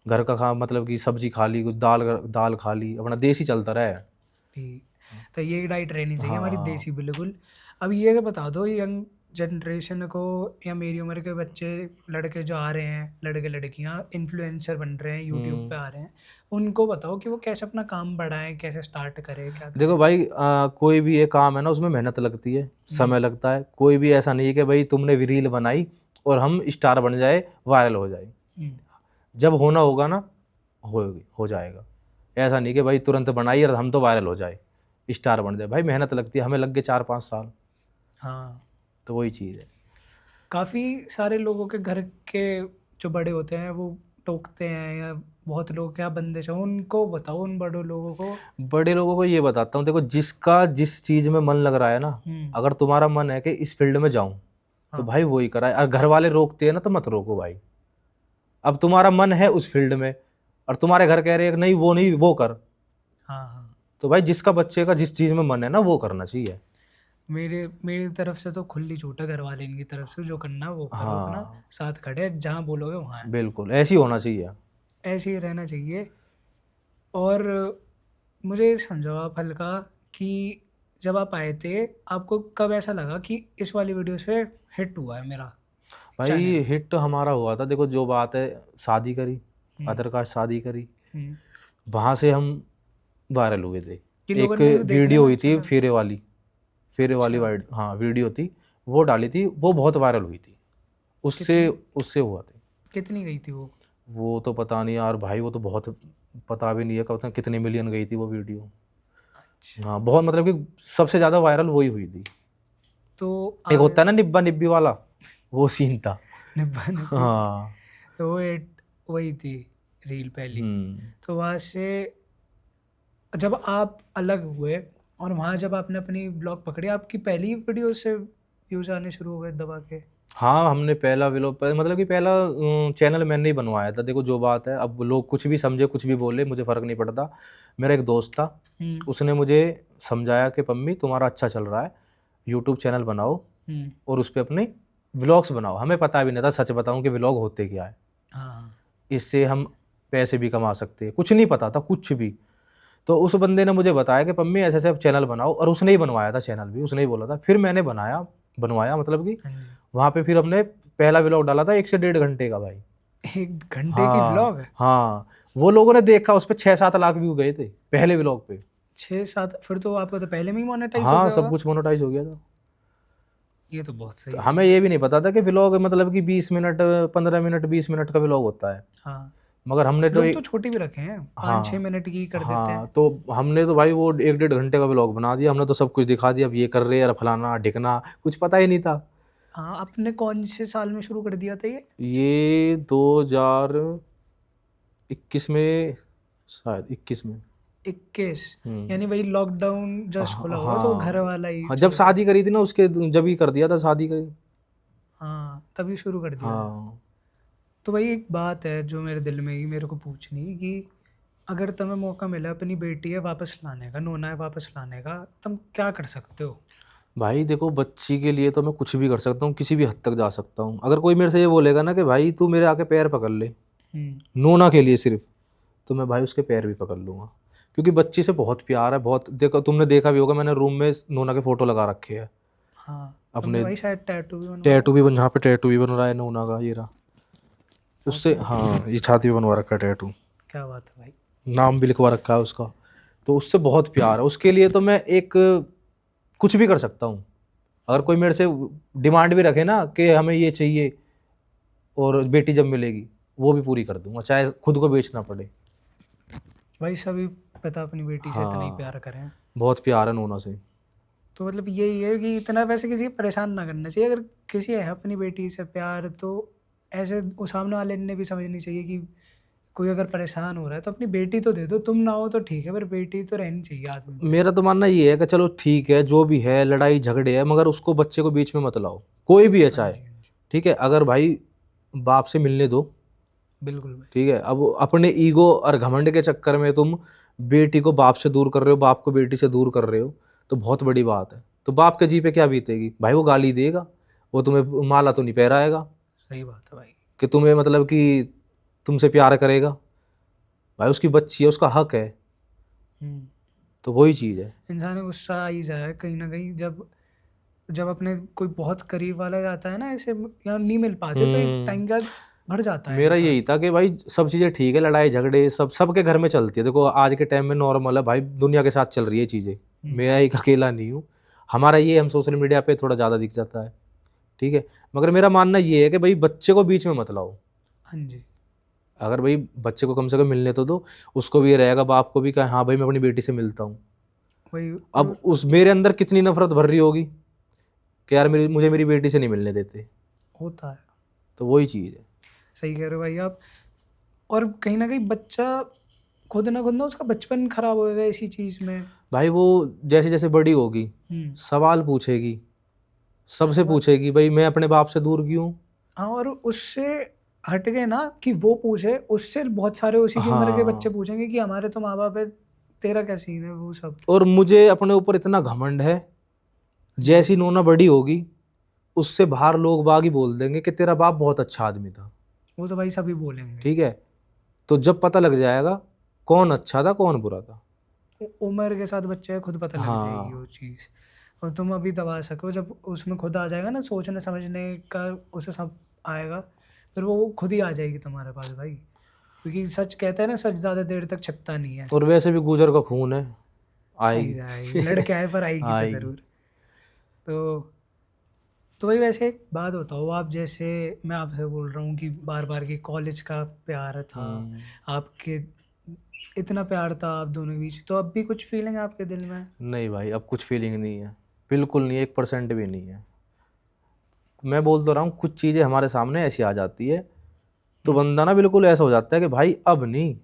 घर का खा मतलब कि सब्जी खा ली, कुछ दाल दाल खा ली, अपना देसी चलता रहा है। ठीक, तो ये डाइट रहनी चाहिए हमारी हाँ देसी बिल्कुल। अब ये तो बता दो यंग जनरेशन को या मेरी उम्र के बच्चे, लड़के जो आ रहे हैं, लड़के लड़कियां इन्फ्लुएंसर बन रहे हैं, यूट्यूब पे आ रहे हैं, उनको बताओ कि वो कैसे अपना काम बढ़ाएं, कैसे स्टार्ट करें, क्या देखो करें? भाई कोई भी ये काम है ना उसमें मेहनत लगती है, समय लगता है। कोई भी ऐसा नहीं है कि भाई तुमने भी रील बनाई और हम स्टार बन जाए, वायरल हो जाए। हम्म, जब होना होगा ना हो जाएगा। ऐसा नहीं कि भाई तुरंत बनाई और हम तो वायरल हो जाए, स्टार बन जाए। भाई मेहनत लगती है, हमें लग गए 4-5 साल, हाँ। तो वही चीज़ है। काफ़ी सारे लोगों के घर के जो बड़े होते हैं वो टोकते हैं, या बहुत लोग क्या बंदिश है, उनको बताओ, उन बड़े लोगों को। बड़े लोगों को ये बताता हूँ, देखो जिसका जिस चीज़ में मन लग रहा है ना, अगर तुम्हारा मन है कि इस फील्ड में जाऊँ तो हाँ। भाई वही कराए। और घर वाले रोकते हैं ना तो मत रोको भाई। अब तुम्हारा मन है उस फील्ड में और तुम्हारे घर कह रहे हैं कि नहीं वो नहीं वो कर, हाँ। हाँ। तो भाई जिसका बच्चे का जिस चीज़ में मन है ना वो करना चाहिए। मेरी तरफ से तो खुली छूट है, घर वाले इनकी तरफ से जो करना है वो करो, अपना हाँ साथ खड़े हैं, जहाँ बोलोगे वहाँ है। बिल्कुल ऐसे ही होना चाहिए। ऐसे ही रहना चाहिए। और मुझे समझाओ आप हल्का कि जब आप आए थे, आपको कब ऐसा लगा कि इस वाली वीडियो से हिट हुआ है मेरा भाई चैनल? हिट हमारा हुआ था, देखो जो बात है, शादी करी, हम्म। अदर कास्ट शादी करी, हम्म। वहाँ से हम वायरल हुए थे। कि लोगों एक ने देख वीडियो लेना हुई थी चैनल। फेरे वाली अच्छा। हाँ वीडियो थी, वो डाली थी, वो बहुत वायरल हुई थी। उससे कितनी उससे हुआ था। कितनी गई थी वो? वो तो पता नहीं यार भाई, वो तो बहुत पता भी नहीं है कब तक कितने मिलियन गई थी वो वीडियो। अच्छा। हाँ बहुत मतलब कि सबसे ज़्यादा वायरल वही हुई थी। तो एक आज होता है ना निब्बा निब्बी वाला, वो सीन था। निब्बा निब्बी, हाँ। तो वही थी रील पहली। हम्म। तो वहाँ से जब आप अलग हुए और वहाँ जब आपने अपनी ब्लॉग पकड़ी, आपकी पहली वीडियो से व्यूज आने शुरू हो गए दबा के? हाँ हमने पहला व्लॉग मतलब कि पहला चैनल मैंने ही बनवाया था। देखो जो बात है, अब लोग कुछ भी समझे कुछ भी बोले, मुझे फ़र्क नहीं पड़ता। मेरा एक दोस्त था, हम्म। उसने मुझे समझाया कि पम्मी तुम्हारा अच्छा चल रहा है, यूट्यूब चैनल बनाओ हम्म। और उस पर अपने व्लॉग्स बनाओ। हमें पता भी नहीं था, सच बताऊं, कि व्लॉग होते क्या है, हाँ। इससे हम पैसे भी कमा सकते हैं, कुछ नहीं पता था कुछ भी। तो उस बंदे ने मुझे बताया कि पम्मी ऐसे ऐसे चैनल बनाओ, और उसने ही बनवाया था चैनल भी, उसने ही बोला था। फिर मैंने बनवाया मतलब कि हाँ जी। वहाँ पे फिर हमने पहला व्लॉग डाला था 1 से 1.5 घंटे का भाई। 1 घंटे की हाँ व्लॉग? हाँ, वो लोगों ने देखा, उस पर 6-7 लाख व्यू गए थे पहले व्लॉग पे। 6-7? फिर तो आपका तो पहले में ही मोनेटाइज हो हाँ गया सब होगा। कुछ मोनेटाइज हो गया था। ये तो बहुत तो सही है हमें ये। ये भी नहीं पता था कि व्लॉग मतलब कि 20 मिनट 15 मिनट 20 मिनट का व्लॉग होता है। हाँ। मगर हमने तो लोग तो छोटी भी रखे हैं, 5-6 हाँ मिनट की कर देते हाँ, हैं। तो हमने तो भाई वो 1-1.5 घंटे का व्लॉग बना दिया। हमने तो सब कुछ दिखा दिया, अब ये कर रहे हैं, फलाना ढिकना, कुछ पता ही नहीं था। हाँ, आपने कौन से साल में शुरू कर दिया था ये? ये 2021 में, शायद 21 में। 21? हम्म। यानी वही लॉकडाउन जस्ट खुला हुआ तो घर हाँ वाला ही हाँ, जब चल रहा शादी था। करी थी ना उसके, जब ही कर दिया था शादी करी। हाँ, तभी शुरू कर दिया था। हाँ तो वही एक बात है जो मेरे दिल में ही मेरे को पूछनी कि अगर तुम्हें मौका मिला अपनी बेटी है वापस लाने का, नोना है वापस लाने का, तुम क्या कर सकते हो? भाई देखो, बच्ची के लिए तो मैं कुछ भी कर सकता हूँ, किसी भी हद तक जा सकता हूँ। अगर कोई मेरे से ये बोलेगा ना कि भाई तू मेरे आके पैर पकड़ ले, हम्म। नोना के लिए सिर्फ, तो मैं भाई उसके पैर भी पकड़ लूँगा। क्योंकि बच्ची से बहुत प्यार है, बहुत। देखो तुमने देखा भी होगा, मैंने रूम में नोना के फ़ोटो लगा रखे हैं हाँ, तुमने अपने। भाई शायद टैटू भी बनवाया टैटू है। भी बन, यहाँ पे टैटू भी बन रहा है नोना का, ये रहा। उससे ओके। हाँ, ये छाती पे बनवा रखा है टैटू, क्या बात है भाई। नाम भी लिखवा रखा है उसका। तो उससे बहुत प्यार है, उसके लिए तो मैं एक कुछ भी कर सकता हूँ। अगर कोई मेरे से डिमांड भी रखे ना कि हमें ये चाहिए और बेटी जब मिलेगी, वो भी पूरी कर दूंगा, चाहे खुद को बेचना पड़े। भाई सभी पिता अपनी बेटी से इतना ही हाँ, प्यार करें। बहुत प्यार है नोना से। तो मतलब यही है कि इतना वैसे किसी को परेशान ना करना चाहिए। अगर किसी है अपनी बेटी से प्यार, तो ऐसे उस सामने वाले ने भी समझनी चाहिए कि कोई अगर परेशान हो रहा है तो अपनी बेटी तो दे दो, तुम ना हो तो ठीक है, पर बेटी तो रहनी चाहिए आदमी को। मेरा तो मानना ये है कि चलो ठीक है, जो भी है लड़ाई झगड़े है, मगर उसको बच्चे को बीच में मत लाओ, कोई भी है हाँ चाहे। जी, हाँ जी, ठीक है, अगर भाई बाप से मिलने दो, बिल्कुल भाई। ठीक है। अब अपने ईगो और घमंड के चक्कर में तुम बेटी को बाप से दूर कर रहे हो, बाप को बेटी से दूर कर रहे हो, तो बहुत बड़ी बात है। तो बाप के जी पे क्या बीतेगी भाई, वो गाली देगा, वो तुम्हें माला तो नहीं पहराएगा सही बात है भाई। कि तुम्हें मतलब कि तुमसे प्यार करेगा। भाई उसकी बच्ची है, उसका हक है। हम्म। तो वही चीज़ है। इंसान को गुस्सा आ ही जाए कहीं ना कहीं, जब जब अपने कोई बहुत करीब वाला जाता है ना, ऐसे या नहीं मिल पाते तो एक हम्म। टाइम के बाद भर जाता है मेरा इंसान। यही था कि भाई सब चीज़ें ठीक है, लड़ाई झगड़े सब सबके घर में चलती है, देखो आज के टाइम में नॉर्मल है भाई, दुनिया के साथ चल रही है चीज़ें। मैं एक अकेला नहीं हूँ। हमारा ये हम सोशल मीडिया पे थोड़ा ज़्यादा दिख जाता है, ठीक है। मगर मेरा मानना ये है कि भाई बच्चे को बीच में मत लाओ। हाँ जी, अगर भाई बच्चे को कम से कम मिलने तो दो, उसको भी ये रहेगा, बाप को भी कहा हाँ भाई मैं अपनी बेटी से मिलता हूँ। वही। अब उस मेरे अंदर कितनी नफरत भर रही होगी कि यार मुझे मेरी बेटी से नहीं मिलने देते। होता है। तो वही चीज़ है। सही कह रहे हो भाई आप। और कहीं ना कहीं बच्चा खुद ना खुद ना उसका बचपन खराब होएगा इसी चीज़ में। भाई वो जैसे जैसे बड़ी होगी, हम्म। सवाल पूछेगी, सबसे सवाल। पूछेगी भाई मैं अपने बाप से दूर क्यों। हाँ, और उससे हट गए ना कि वो पूछे, उससे बहुत सारे उसी की उम्र के बच्चे हाँ, पूछेंगे कि हमारे तो माँ बाप है, तेरा क्या सीन है, वो सब। और मुझे अपने ऊपर इतना घमंड है, हाँ जी, जैसी नोना बड़ी होगी उससे बाहर लोग बाग ही बोल देंगे कि तेरा बाप बहुत अच्छा आदमी था। वो तो भाई सभी बोलेंगे। ठीक है, तो जब पता लग जाएगा कौन अच्छा था कौन बुरा था। उम्र के साथ बच्चे खुद पता लग जाएगी हाँ, वो चीज़। और तुम अभी दबा सको, जब उसमें खुद आ जाएगा ना सोचने समझने का, उसे सब आएगा, फिर वो खुद ही आ जाएगी तुम्हारे पास भाई। क्योंकि सच कहते हैं ना, सच ज़्यादा देर तक छिपता नहीं है। और वैसे भी गुजर का खून है, आएगी आएगी, आएगी। लड़के आए पर आएगी तो आएगी। ज़रूर। तो तो भाई वैसे एक बात बताओ, आप जैसे, मैं आपसे बोल रहा हूँ कि बार बार की कॉलेज का प्यार था हम्म, आपके, इतना प्यार था आप दोनों के बीच, तो अब भी कुछ फीलिंग है आपके दिल में? नहीं भाई अब कुछ फीलिंग नहीं है, बिल्कुल नहीं, 1% भी नहीं है। मैं बोल तो रहा हूँ कुछ चीज़ें हमारे सामने ऐसी आ जाती है तो हम्म। बंदा ना बिल्कुल ऐसा हो जाता है कि भाई अब नहीं।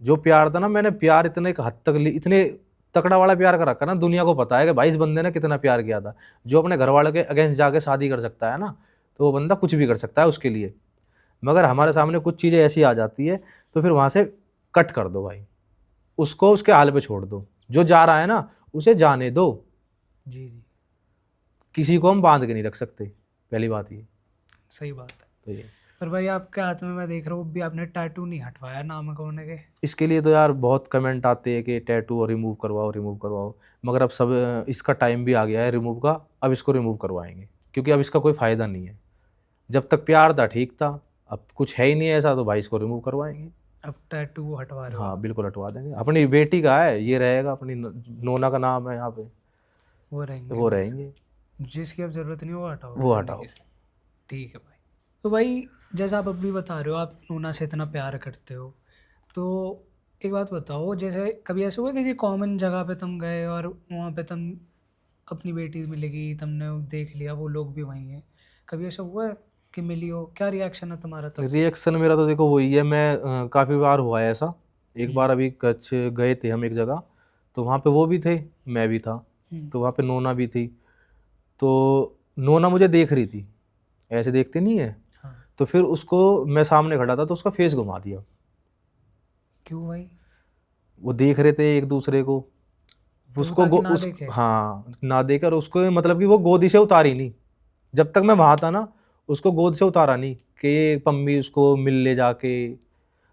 जो प्यार था ना, मैंने प्यार इतने एक हद तक इतने तकड़ा वाला प्यार कर रखा ना, दुनिया को पता है कि भाई इस बंदे ने कितना प्यार किया था। जो अपने घर वालों के अगेंस्ट जाके शादी कर सकता है ना, तो वो बंदा कुछ भी कर सकता है उसके लिए। मगर हमारे बिल्कुल। सामने कुछ चीज़ें ऐसी आ जाती है तो फिर वहाँ से कट कर दो भाई, उसको उसके हाल पे छोड़ दो। जो जा रहा है ना उसे जाने दो, जी जी, किसी को हम बांध के नहीं रख सकते, पहली बात ये। सही बात है। तो ये पर भाई आपके हाथ में मैं देख रहा हूँ भी आपने टैटू नहीं हटवाया नाम होने के। इसके लिए तो यार बहुत कमेंट आते हैं कि टैटू रिमूव करवाओ रिमूव करवाओ। मगर अब सब इसका टाइम भी आ गया है रिमूव का, अब इसको रिमूव करवाएंगे क्योंकि अब इसका कोई फ़ायदा नहीं है। जब तक प्यार था ठीक था, अब कुछ है ही नहीं ऐसा, तो भाई इसको रिमूव करवाएंगे। अब टैटू हटवा रहे हो हाँ आप? बिल्कुल हटवा देंगे, अपनी बेटी का है ये रहेगा, अपनी नोना का नाम है यहाँ पे, वो रहेंगे वो बस, रहेंगे। जिसकी अब ज़रूरत नहीं वो हटाओगे वो ज़िंदगी हटाओ। से। ठीक है भाई। तो भाई जैसा आप अभी बता रहे हो आप नूना से इतना प्यार करते हो, तो एक बात बताओ, जैसे कभी ऐसा हुआ किसी कॉमन जगह पे तुम गए और वहाँ पे तुम अपनी बेटी मिलेगी, तुमने देख लिया वो लोग भी वहीं हैं, कभी ऐसा हुआ है कि मिली हो? क्या रिएक्शन है तुम्हारा तब? रिएक्शन मेरा तो देखो वही है, मैं काफ़ी बार हुआ है ऐसा। एक हम्म। बार अभी कच्छ गए थे हम एक जगह, तो वहाँ पे वो भी थे, मैं भी था। हम्म। तो वहाँ पे नोना भी थी। तो नोना मुझे देख रही थी, ऐसे देखते नहीं है। हाँ। तो फिर उसको, मैं सामने खड़ा था तो उसका फेस घुमा दिया। क्यों भाई? वो देख रहे थे एक दूसरे को, तो वो उसको ताकि ना उस देखे। हाँ ना देकर उसको, मतलब कि वो गोदी से उतारी नहीं। जब तक मैं वहाँ था ना, उसको गोद से उतारा नहीं कि ये पम्मी उसको मिल ले जाके।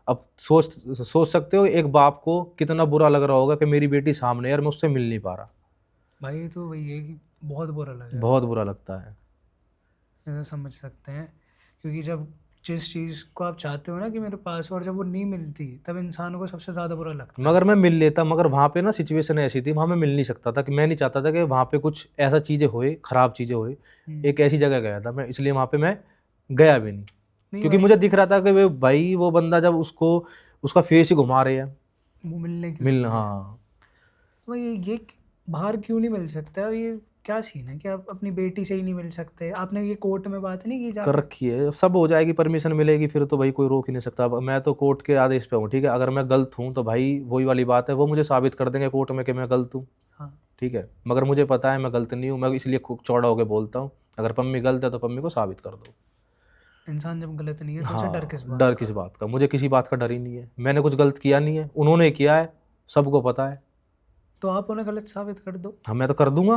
अब सोच सोच सकते हो एक बाप को कितना बुरा लग रहा होगा कि मेरी बेटी सामने है और मैं उससे मिल नहीं पा रहा। भाई तो वही है कि बहुत बुरा लगेगा। बहुत बुरा लगता है। ऐसा समझ सकते हैं, क्योंकि जब जिस चीज़ को आप चाहते हो ना कि मेरे पास हो, और जब वो नहीं मिलती तब इंसान को सबसे ज़्यादा बुरा लगता है। मगर मैं मिल लेता, मगर वहाँ पे ना सिचुएशन ऐसी थी, वहाँ मैं मिल नहीं सकता था, कि मैं नहीं चाहता था कि वहाँ पे कुछ ऐसा चीज़ें होए, ख़राब चीज़ें होए। एक ऐसी जगह गया था मैं, इसलिए वहाँ पे मैं गया भी नहीं, नहीं क्योंकि भाई, मुझे दिख रहा था कि भाई वो बंदा जब उसको उसका फेस ही घुमा रहे हैं। वो मिलने क्यों नहीं रहे? हाँ। तो भाई ये बाहर क्यों नहीं मिल सकता? ये क्या सीन है कि आप अपनी बेटी से ही नहीं मिल सकते? आपने ये कोर्ट में बात नहीं की कर जाके? रखी है, सब हो जाएगी, परमिशन मिलेगी, फिर तो भाई कोई रोक ही नहीं सकता। अब मैं तो कोर्ट के आदेश पे हूँ, ठीक है। अगर मैं गलत हूँ तो भाई वही वाली बात है, वो मुझे साबित कर देंगे कोर्ट में कि मैं गलत हूँ, हाँ, ठीक है। मगर मुझे पता है मैं गलत नहीं हूँ, मैं इसलिए खूब चौड़ा होकर बोलता हूँ, अगर पम्मी गलत है तो पम्मी को साबित कर दो। इंसान जब गलत नहीं है तो उसे डर हाँ, किस बात डर का? किस बात का, मुझे किसी बात का डर ही नहीं है। मैंने कुछ गलत किया नहीं है, उन्होंने किया है, सबको पता है। तो आप उन्हें गलत साबित कर दो। हाँ, मैं तो कर दूंगा,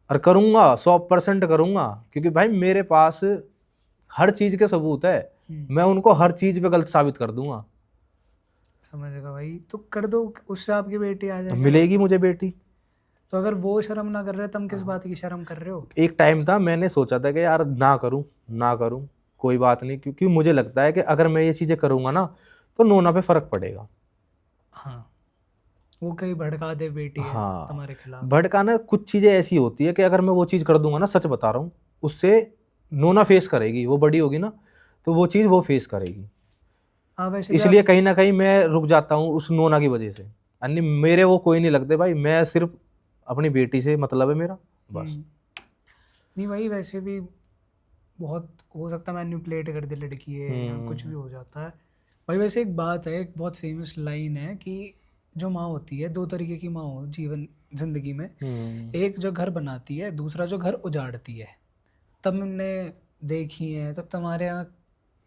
और करूंगा, 100% करूंगा, क्योंकि भाई मेरे पास हर चीज़ के सबूत है। मैं उनको हर चीज़ पे गलत साबित कर दूंगा। समझेगा भाई, तो कर दो, उससे आपकी बेटी आ अब जाए, क्या मिलेगी दिक्कत? मुझे बेटी। तो अगर वो शर्म ना कर रहे, तुम किस हाँ। बात की शर्म कर रहे हो? एक टाइम था, मैंने सोचा था कि यार ना करूं, ना करूं, कोई बात नहीं, क्योंकि मुझे लगता है कि अगर मैं ये चीज़ें करूंगा ना तो नोना पे फ़र्क पड़ेगा। हाँ, वो कहीं भड़का दे बेटी है हाँ, तुम्हारे खिलाफ। भड़काना, कुछ चीज़ें ऐसी होती है कि अगर मैं वो चीज़ कर दूंगा ना, सच बता रहा हूँ, उससे नोना फेस करेगी, वो बड़ी होगी ना, तो वो चीज़ वो फेस करेगी। हाँ, वैसे भी आप। इसलिए कहीं ना कहीं मैं रुक जाता हूँ उस नोना की वजह से। अन्य मेरे वो कोई नहीं लगते भाई, मैं सिर्फ अपनी बेटी से मतलब है मेरा, बस। हम्म, नहीं भाई, वैसे भी बहुत हो सकता है मैनिपुलेट कर दे लड़की है, या कुछ भी हम्म। हो जाता है। भाई वैसे एक बात है, एक बहुत फेमस लाइन है कि जो माँ होती है, दो तरीके की माँ हो जीवन जिंदगी में। हम्म। एक जो घर बनाती है, दूसरा जो घर उजाड़ती है। तब हमने देखी है, तब तुम्हारे यहाँ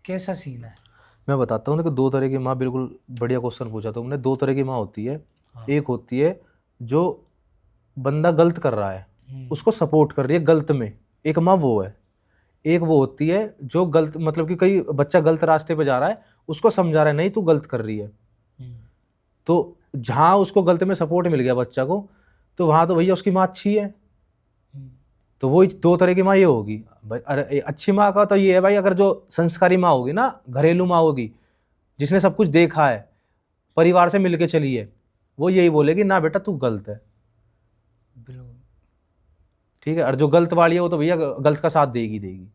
कैसा सीन है? मैं बताता हूँ, देखो, दो तरह की माँ, बिल्कुल बढ़िया क्वेश्चन पूछा तुमने। दो तरह की माँ होती है। हाँ। एक होती है जो बंदा गलत कर रहा है, हम्म। उसको सपोर्ट कर रही है गलत में, एक माँ वो है। एक वो होती है जो गलत, मतलब कि कई बच्चा गलत रास्ते पे जा रहा है, उसको समझा रहा है नहीं तू गलत कर रही है। हम्म। तो जहाँ उसको गलत में सपोर्ट मिल गया बच्चा को, तो वहाँ तो भैया उसकी माँ अच्छी है। हम्म। तो वो दो तरह की माँ ये होगी भाई। अरे अच्छी माँ का तो ये है भाई, अगर जो संस्कारी माँ होगी ना, घरेलू माँ होगी, जिसने सब कुछ देखा है, परिवार से मिलके चली है, वो यही बोलेगी ना बेटा तू गलत है, बिल्कुल। ठीक है। और जो गलत वाली है वो तो भैया गलत का साथ देगी देगी।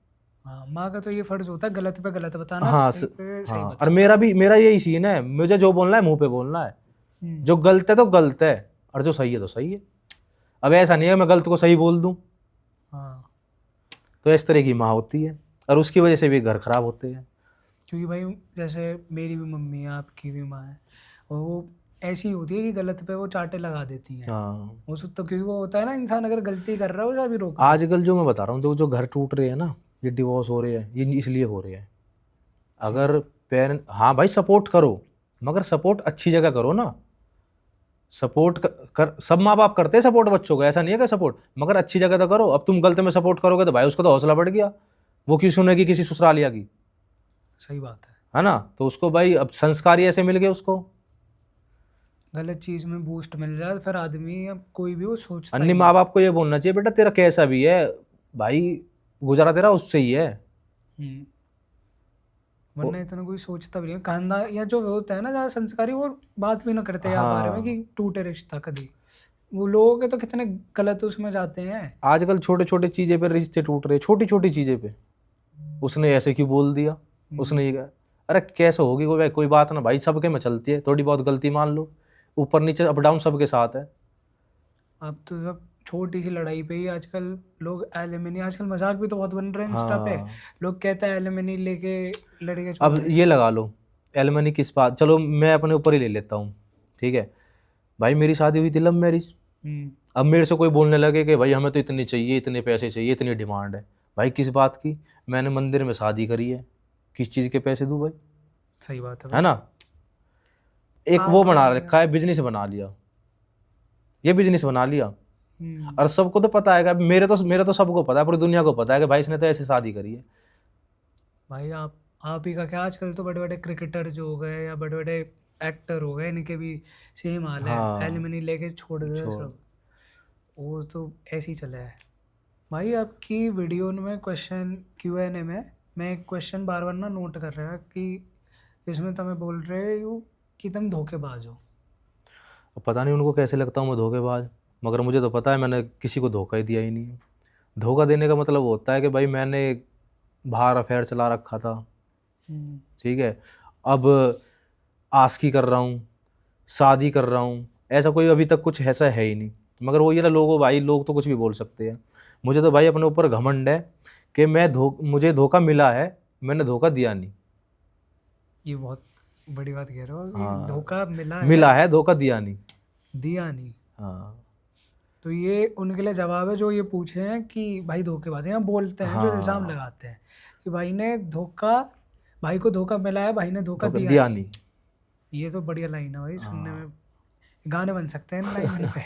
हाँ, माँ का तो ये फर्ज होता है गलत पे गलत बताना, हाँ सही पे सही हाँ, और बताना। मेरा यही सीन है, मुझे जो बोलना है मुंह पे बोलना है। हम्म। जो गलत है तो गलत है, और जो सही है तो सही है। अब ऐसा नहीं है मैं गलत को सही बोल दूं। हाँ, तो इस तरह की माँ होती है, और उसकी वजह से भी घर खराब होते हैं। क्योंकि भाई जैसे मेरी भी मम्मी है, आपकी भी माँ है, और वो ऐसी होती है कि गलत पे वो चाटे लगा देती हैं। हाँ, वो सब तो क्योंकि वो होता है ना, इंसान अगर गलती कर रहा है उसे अभी रोक दो। आजकल जो मैं बता रहा हूँ, जो जो घर टूट रहे हैं ना, ये डिवोर्स हो रहे हैं, ये इसलिए हो रहे हैं। जी। अगर पेरेंट, हाँ भाई सपोर्ट करो, मगर सपोर्ट अच्छी जगह करो ना। सपोर्ट सब माँ बाप करते हैं सपोर्ट बच्चों को, ऐसा नहीं है कि सपोर्ट, मगर अच्छी जगह तो करो। अब तुम गलत में सपोर्ट करोगे तो भाई उसका तो हौसला बढ़ गया, वो क्यों सुनेगी किसी ससुरालिया की, सही बात है। है ना। तो उसको भाई अब संस्कार ही ऐसे मिल गए उसको। गलत चीज़ में बूस्ट मिल जाए फिर आदमी, अब कोई भी वो सोचता अन्य ही माँ नहीं। बाप को ये बोलना चाहिए, बेटा तेरा कैसा भी है भाई, गुजारा तेरा उससे ही है। हम्म। वो- वरना इतना कोई सोचता भी नहीं है। खानदान या जो होता है ना ज़्यादा संस्कारी, वो बात भी ना करते हैं बारे में कि हाँ, टूटे रिश्ता कभी। वो लोग तो कितने गलत उसमें जाते हैं। आजकल छोटे छोटे चीजें पे रिश्ते टूट रहे, छोटी छोटी चीजें पे। उसने ऐसे क्यों बोल दिया, उसने ये कहा, अरे कैसे होगी कोई भाई, कोई बात ना भाई, सबके में चलती है, थोड़ी बहुत गलती मान लो, ऊपर नीचे अप डाउन सबके साथ है। अब तो सब छोटी सी लड़ाई पे ही आजकल लोग एलिमनी, आजकल मजाक भी तो बहुत बन रहे हैं इंस्टा पे। हाँ, लोग कहते हैं एलिमनी लेके लड़के अब छोड़ ये देते लगा लो, एलमनी किस बात, चलो मैं अपने ऊपर ही ले लेता हूँ, ठीक है। भाई मेरी शादी हुई थी लव मैरिज। हैं। अब मेरे से कोई बोलने लगे कि भाई हमें तो इतनी चाहिए, इतने पैसे चाहिए, इतनी डिमांड है। भाई किस बात की, मैंने मंदिर में शादी करी है, किस चीज़ के पैसे दूँ भाई, सही बात है है भाई। ना। एक वो आपने बना दिया। रखा है, बिजनेस बना लिया, ये बिजनेस बना लिया। हम्म। और सबको तो पता है कि मेरे तो सबको पता है, पूरी दुनिया को पता है कि भाई इसने तो ऐसे शादी करी है। भाई आप ही का क्या, आजकल तो बड़े बड़े क्रिकेटर जो हो गए या बड़े बड़े एक्टर हो गए, इनके भी सेम हाल है, हाँ, एलिमनी लेके छोड़ दे छोड़। सब। वो तो ऐसे ही चला है। भाई आपकी वीडियो में क्वेश्चन Q&A में मैं एक क्वेश्चन बार बार ना नोट कर रहा कि जिसमें तुम्हें बोल रहे हो कि तुम धोखेबाज हो। अब पता नहीं उनको कैसे लगता हूँ मैं धोखेबाज, मगर मुझे तो पता है मैंने किसी को धोखा ही दिया ही नहीं है। धोखा देने का मतलब होता है कि भाई मैंने बाहर अफेयर चला रखा था, हम्म, ठीक है, अब आस्की कर रहा हूँ, शादी कर रहा हूँ, ऐसा कोई अभी तक कुछ ऐसा है ही नहीं। मगर वो ये ना, लोगों भाई लोग तो कुछ भी बोल सकते हैं। मुझे तो भाई अपने ऊपर घमंड है कि मुझे धोखा मिला है, मैंने धोखा दिया नहीं। ये बहुत बड़ी बात कह रहे हो कि हाँ, धोखा मिला है, मिला है, धोखा दिया नहीं। दिया नहीं। हाँ तो ये उनके लिए जवाब है जो ये पूछे हैं कि भाई धोखेबाज हैं, या बोलते हैं जो इल्ज़ाम हाँ, लगाते हैं कि भाई को धोखा मिला है, भाई ने धोखा धोखा दिया दिया नहीं। नहीं। ये तो बढ़िया लाइन है भाई, सुनने हाँ में गाने बन सकते हैं इन लाइन पे।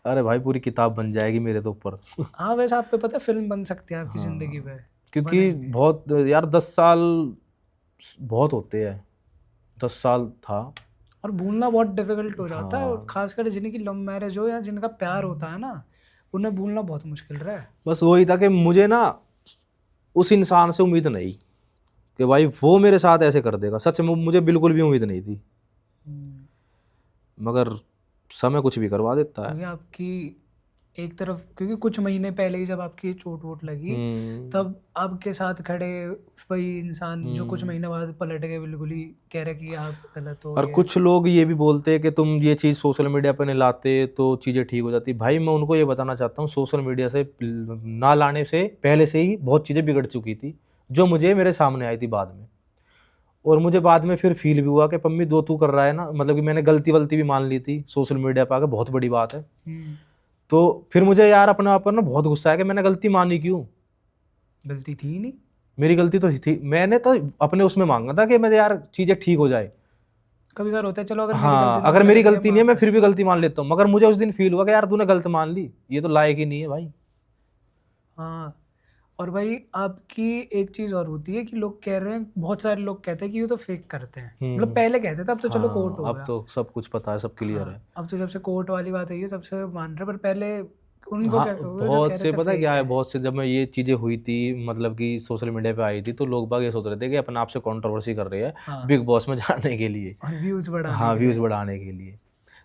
अरे भाई पूरी किताब बन जाएगी मेरे तो ऊपर। हाँ वैसे आप पे पता है फिल्म बन सकती है आपकी ज़िंदगी हाँ, पे, क्योंकि बनेंगे। बहुत यार 10 साल बहुत होते हैं, 10 साल था। और भूलना बहुत डिफिकल्ट हो जाता है, और हाँ, खासकर जिनकी लव मैरिज हो या जिनका प्यार होता है ना, उन्हें भूलना बहुत मुश्किल रहा है। बस वही था कि मुझे ना उस इंसान से उम्मीद नहीं कि भाई वो मेरे साथ ऐसे कर देगा, सच में मुझे बिल्कुल भी उम्मीद नहीं थी। हम्म, मगर समय कुछ भी करवा देता है। क्योंकि आपकी एक तरफ, क्योंकि कुछ महीने पहले ही जब आपकी चोट वोट लगी, हम्म। तब आपके साथ खड़े वही इंसान जो कुछ हम्म। महीने बाद पलट गए, बिल्कुल ही कह रहे कि आप गलत हो और ये। कुछ लोग ये भी बोलते हैं कि तुम ये चीज़ सोशल मीडिया पर नहीं लाते तो चीज़ें ठीक हो जाती। भाई मैं उनको ये बताना चाहता हूँ, सोशल मीडिया से ना लाने से पहले से ही बहुत चीज़ें बिगड़ चुकी थी, जो मुझे मेरे सामने आई थी बाद में। और मुझे बाद में फिर फील भी हुआ कि पम्मी दो तू कर रहा है ना, मतलब कि मैंने गलती वलती भी मान ली थी सोशल मीडिया पर आके, बहुत बड़ी बात है। हम्म, तो फिर मुझे यार अपने आप पर ना बहुत गुस्सा है कि मैंने गलती मानी क्यों। गलती थी ही नहीं। मेरी गलती तो थी, मैंने तो अपने उसमें मांगा था कि मेरे यार चीज़ें ठीक हो जाए। कभी कभार होता है, चलो अगर मेरी हाँ, गलती तो अगर मैंने मेरी कर दी, गलती नहीं है माफ मैं है। फिर भी गलती मान लेता हूँ, मगर मुझे उस दिन फील हुआ कि यार तूने गलत मान ली, ये तो लायक ही नहीं है भाई। हाँ, और भाई आपकी एक चीज़ और होती है कि लोग कह रहे हैं, बहुत सारे लोग कहते हैं कि ये तो फेक करते हैं, मतलब हम्म। पहले कहते थे, अब तो चलो कोर्ट हाँ, हो अब गया। तो सब कुछ पता है, सब क्लियर है। हाँ, अब तो जब से कोर्ट वाली बात आई है तब से मान रहे, पर पहले उनको हाँ, क्या कहोगे जो कह बहुत रहे से थे पता है फेक क्या है, है। बहुत से जब मैं ये चीज़ें हुई थी, मतलब कि सोशल मीडिया पे आई थी, तो लोग बाग ये सोच रहे थे कि अपने आप से कंट्रोवर्सी कर रहे हैं हाँ, बिग बॉस में जाने के लिए। और व्यूज़ बढ़ाने हाँ, के व्यूज़ लिए, बढ़ाने के लिए।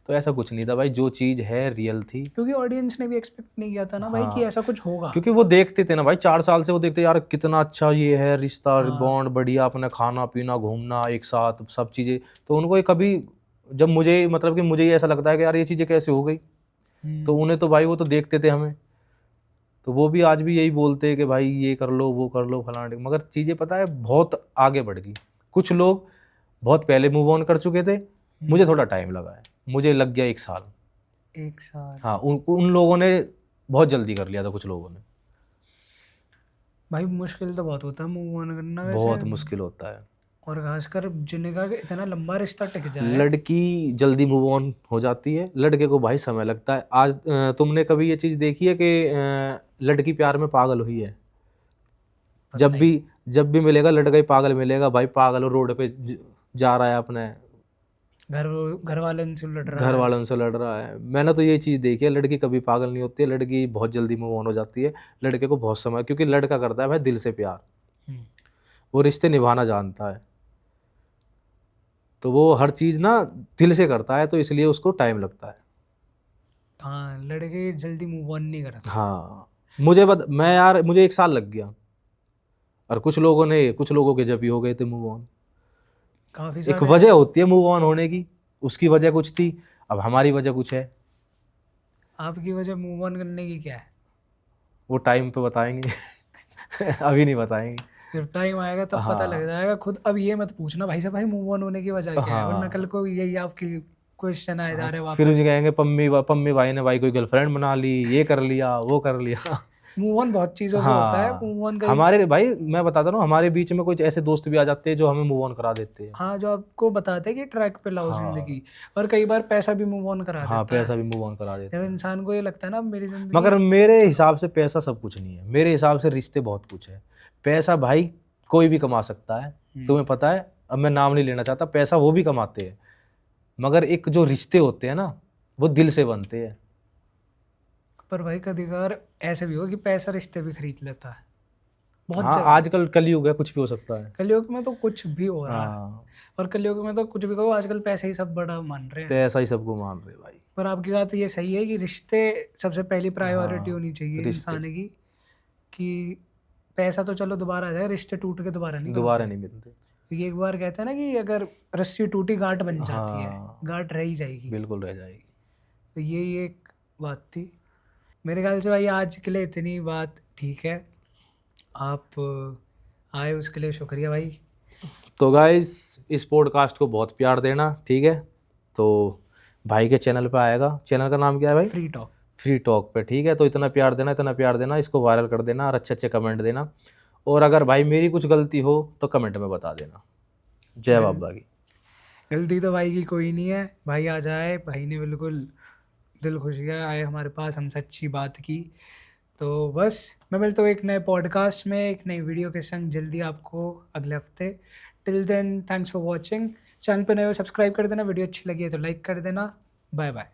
तो ऐसा कुछ नहीं था भाई, जो चीज़ है रियल थी। क्योंकि ऑडियंस ने भी एक्सपेक्ट नहीं किया था ना भाई कि हाँ, ऐसा कुछ होगा। क्योंकि वो देखते थे ना भाई, 4 साल से वो देखते यार कितना अच्छा ये है रिश्ता हाँ, बॉन्ड, बढ़िया अपने खाना पीना घूमना एक साथ सब चीज़ें। तो उनको ये कभी, जब मुझे मतलब कि मुझे ये ऐसा लगता है कि यार ये चीज़ें कैसे हो गई, तो हम्म, उन्हें तो भाई वो तो देखते थे हमें, तो वो भी आज भी यही बोलते हैं कि भाई ये कर लो वो कर लो फलाना, मगर चीज़ें पता है बहुत आगे बढ़ गई। कुछ लोग बहुत पहले मूव ऑन कर चुके थे, मुझे थोड़ा टाइम लगा है, मुझे लग गया 1 साल। 1 साल। हाँ, उन उन लोगों ने बहुत जल्दी कर लिया था, कुछ लोगों ने। भाई मुश्किल तो बहुत होता है मूव ऑन करना वैसे, बहुत मुश्किल होता है। और खासकर जिनका इतना लंबा रिश्ता टिक जाए। लड़की जल्दी मूव ऑन हो जाती है, लड़के को भाई समय लगता है। आज तुमने कभी ये चीज़ देखी है कि लड़की प्यार में पागल हुई है? पता जब भी नहीं, जब भी मिलेगा लड़का ही पागल मिलेगा भाई, पागल रोड पे जा रहा है अपने, घर घर वाले इनसे लड़ घर रहा है। वालों से लड़ रहा है। मैंने तो ये चीज़ देखी है, लड़की कभी पागल नहीं होती है, लड़की बहुत जल्दी मूव ऑन हो जाती है। लड़के को बहुत समय, क्योंकि लड़का करता है भाई दिल से प्यार, हम्म, वो रिश्ते निभाना जानता है, तो वो हर चीज़ ना दिल से करता है, तो इसलिए उसको टाइम लगता है। हाँ, लड़के जल्दी मूव ऑन नहीं करते। हाँ, मैं यार मुझे 1 साल लग गया, और कुछ लोगों के जब ही हो गए थे मूव ऑन। काफ़ी एक सारे वजह होती है मूव ऑन होने की, उसकी वजह कुछ थी, अब हमारी वजह कुछ है। आपकी वजह मूव ऑन करने की क्या है? वो टाइम पे बताएंगे। अभी नहीं बताएंगे। जब टाइम आएगा तब पता लग हाँ। जाएगा खुद। अब ये मत पूछना भाई साहब भाई मूव ऑन होने की वजह क्या है, वरना कल हाँ। को यही आपकी क्वेश्चन आए जा हाँ, रहे हैं फिर मुझे वापस। कहेंगे पम्मी भाई ने भाई कोई गर्लफ्रेंड बना ली, ये कर लिया वो कर लिया। मूव ऑन बहुत चीज़ों से होता है, हाँ, मूव ऑन कहीं। हमारे भाई मैं बताता हूँ, हमारे बीच में कुछ ऐसे दोस्त भी आ जाते हैं जो हमें मूव ऑन करा देते हैं। हाँ, जो आपको बताते हैं कि ट्रैक पे लाओ हाँ। जिंदगी। और कई बार पैसा भी मूव ऑन करा हाँ, देता है। पैसा भी मूव ऑन करा जब देते हैं। इंसान को ये लगता है ना अब मेरी जिंदगी, मगर मेरे चलो। हिसाब से पैसा सब कुछ नहीं है, मेरे हिसाब से रिश्ते बहुत कुछ है। पैसा भाई कोई भी कमा सकता है, तुम्हें पता है, अब मैं नाम नहीं लेना चाहता, पैसा वो भी कमाते हैं, मगर एक जो रिश्ते होते हैं ना, वो दिल से बनते हैं। पर भाई कभी कभार ऐसे भी हो कि पैसा रिश्ते भी खरीद लेता है। बहुत हाँ जगह आजकल कलयुग है, कुछ भी हो सकता है। कलयुग में तो कुछ भी हो रहा है। हाँ और कलयुग में तो कुछ भी कहो, आजकल पैसे ही सब बड़ा मान रहे हैं। पैसा ही सबको मान रहे भाई। पर आपकी बात ये सही है कि रिश्ते सबसे पहली प्रायोरिटी हाँ होनी चाहिए रिश्ते इंसान की। कि पैसा तो चलो दोबारा आ जाए, रिश्ते टूट के दोबारा नहीं बनते। दोबारा नहीं मिलते। क्योंकि एक बार कहते हैं ना कि अगर रस्सी टूटी गांठ बन जाती है, हाँ गांठ रह ही जाएगी। बिल्कुल रह जाएगी। तो यही एक बात थी। मेरे ख्याल से भाई आज के लिए इतनी बात ठीक है। आप आए उसके लिए शुक्रिया भाई। तो गाइस इस पॉडकास्ट को बहुत प्यार देना, ठीक है। तो भाई के चैनल पे आएगा, चैनल का नाम क्या है भाई? Free talk. फ्री टॉक पे, ठीक है। तो इतना प्यार देना, इतना प्यार देना, इसको वायरल कर देना और अच्छे अच्छे कमेंट देना। और अगर भाई मेरी कुछ गलती हो तो कमेंट में बता देना। जय बाबा की। गलती तो भाई की कोई नहीं है। भाई आ जाए, भाई ने बिल्कुल दिल खुश किया, आए हमारे पास, हमसे अच्छी बात की। तो बस मैं मिलता हूँ एक नए पॉडकास्ट में, एक नई वीडियो के संग जल्दी आपको अगले हफ्ते। Till then thanks for watching. Channel पर नए हो सब्सक्राइब कर देना, वीडियो अच्छी लगी है तो लाइक कर देना। Bye bye.